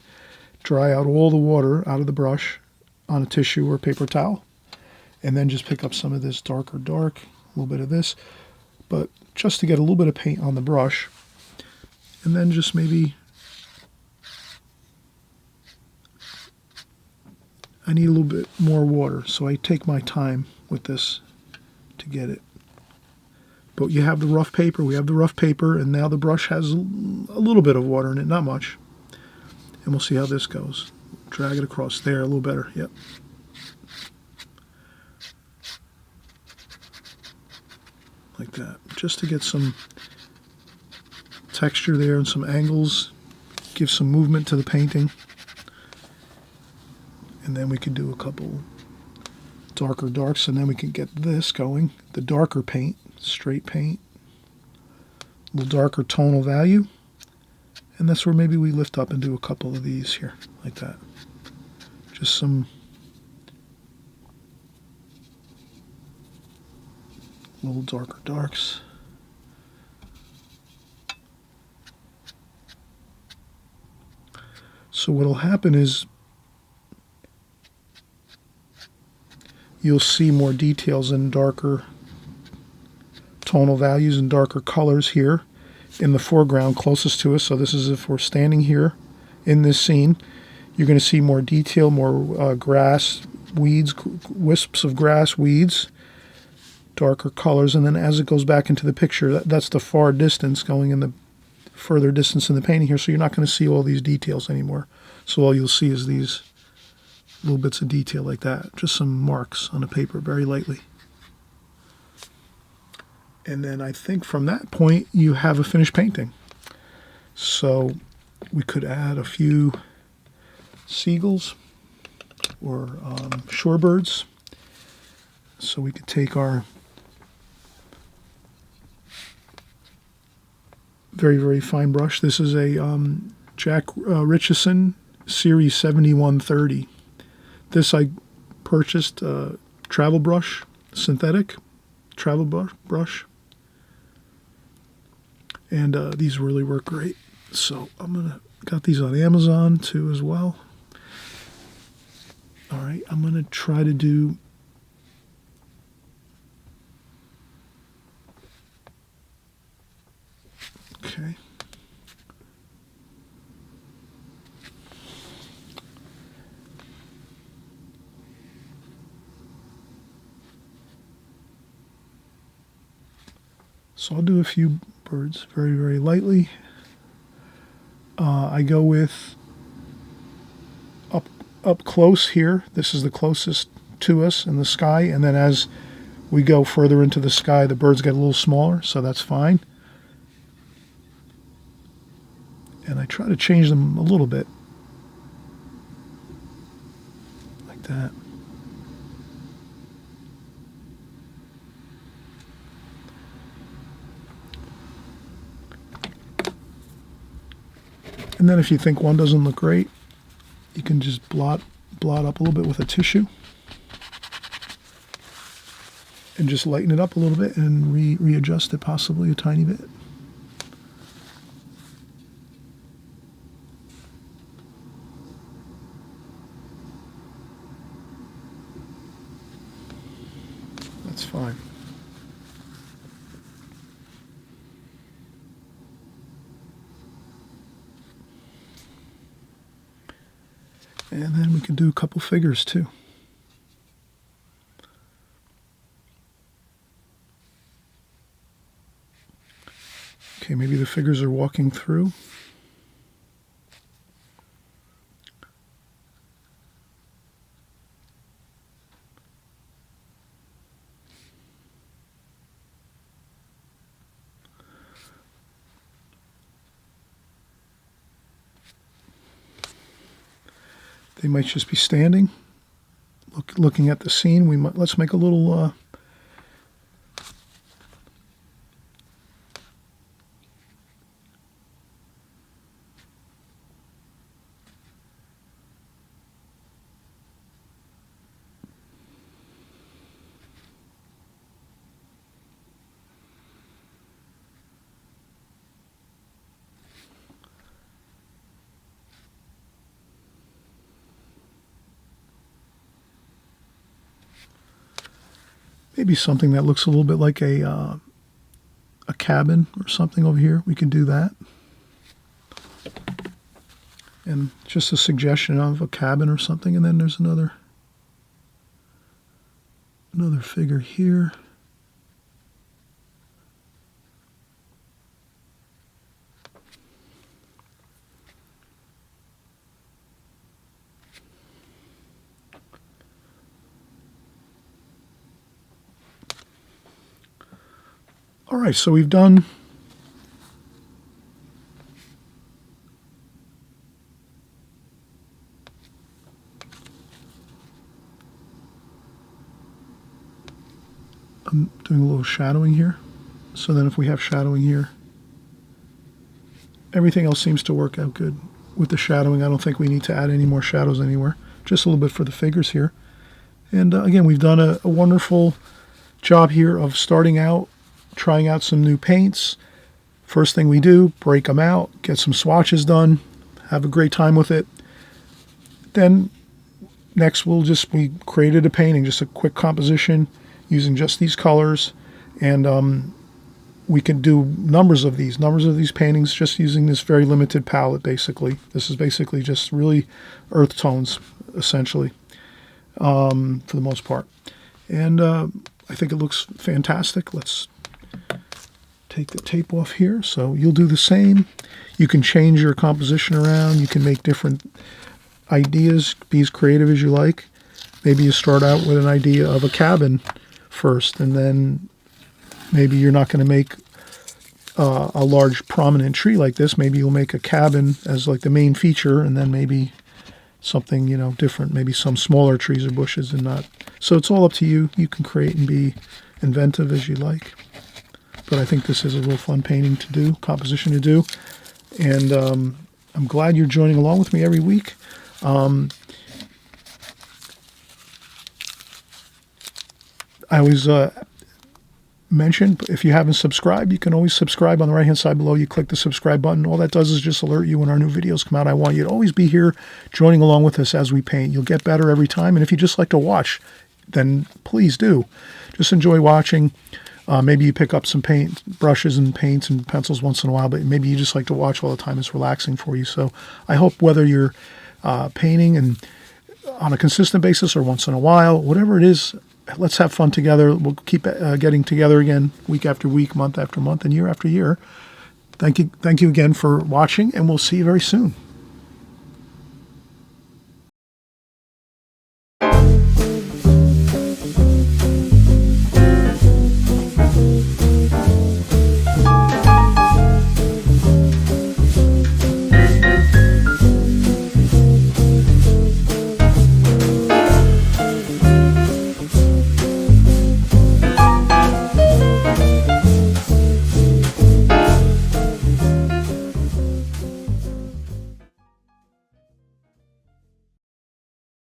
dry out all the water out of the brush on a tissue or paper towel, and then just pick up some of this darker dark, a little bit of this, but just to get a little bit of paint on the brush. And then just maybe, I need a little bit more water, so I take my time with this to get it. But you have the rough paper, we have the rough paper, and now the brush has a little bit of water in it, not much. And we'll see how this goes. Drag it across there, a little better, yep. Like that, just to get some texture there and some angles, give some movement to the painting. And then we can do a couple darker darks, and then we can get this going, the darker paint, straight paint, a little darker tonal value, and that's where maybe we lift up and do a couple of these here, like that. Just some little darker darks. So what'll happen is you'll see more details and darker tonal values and darker colors here in the foreground closest to us. So this is if we're standing here in this scene. You're going to see more detail, more grass, weeds, wisps of grass, weeds, darker colors. And then as it goes back into the picture, that's the far distance going in the further distance in the painting here. So you're not going to see all these details anymore. So all you'll see is these little bits of detail like that, just some marks on the paper very lightly. And then I think from that point you have a finished painting. So we could add a few seagulls or shorebirds. So we could take our very, very fine brush. This is a Jack Richardson Series 7130. This I purchased travel brush, synthetic, travel brush. And these really work great. So got these on Amazon too as well. All right, I'm gonna try to do okay. So I'll do a few birds very, very lightly. I go with up close here. This is the closest to us in the sky, and then as we go further into the sky, the birds get a little smaller, so that's fine. And I try to change them a little bit, like that. And then if you think one doesn't look great, you can just blot up a little bit with a tissue and just lighten it up a little bit and readjust it possibly a tiny bit. That's fine. And then we can do a couple figures too. Okay, maybe the figures are walking through. They might just be standing, looking at the scene. Let's make a little maybe something that looks a little bit like a cabin or something over here. We can do that. And just a suggestion of a cabin or something. And then there's another figure here. All right, so we've done I'm doing a little shadowing here. So then if we have shadowing here, everything else seems to work out good. With the shadowing, I don't think we need to add any more shadows anywhere. Just a little bit for the figures here. And again, we've done a wonderful job here of starting out, trying out some new paints. First thing we do, break them out, get some swatches done, have a great time with it. Then next we created a painting, just a quick composition using just these colors, and we can do numbers of these paintings just using this very limited palette. Basically, this is basically just really earth tones, essentially, for the most part. And I think it looks fantastic. Let's take the tape off here. So you'll do the same. You can change your composition around. You can make different ideas, be as creative as you like. Maybe you start out with an idea of a cabin first, and then maybe you're not going to make a large prominent tree like this. Maybe you'll make a cabin as like the main feature, and then maybe something, different, maybe some smaller trees or bushes and not. So it's all up to you. You can create and be inventive as you like. But I think this is a real fun painting to do, composition to do. And I'm glad you're joining along with me every week. I always mention, if you haven't subscribed, you can always subscribe on the right hand side below. You click the subscribe button. All that does is just alert you when our new videos come out. I want you to always be here joining along with us as we paint. You'll get better every time. And if you just like to watch, then please do. Just enjoy watching. Maybe you pick up some paint brushes and paints and pencils once in a while, but maybe you just like to watch all the time. It's relaxing for you. So I hope whether you're painting and on a consistent basis or once in a while, whatever it is, let's have fun together. We'll keep getting together again week after week, month after month, and year after year. Thank you again for watching, and we'll see you very soon.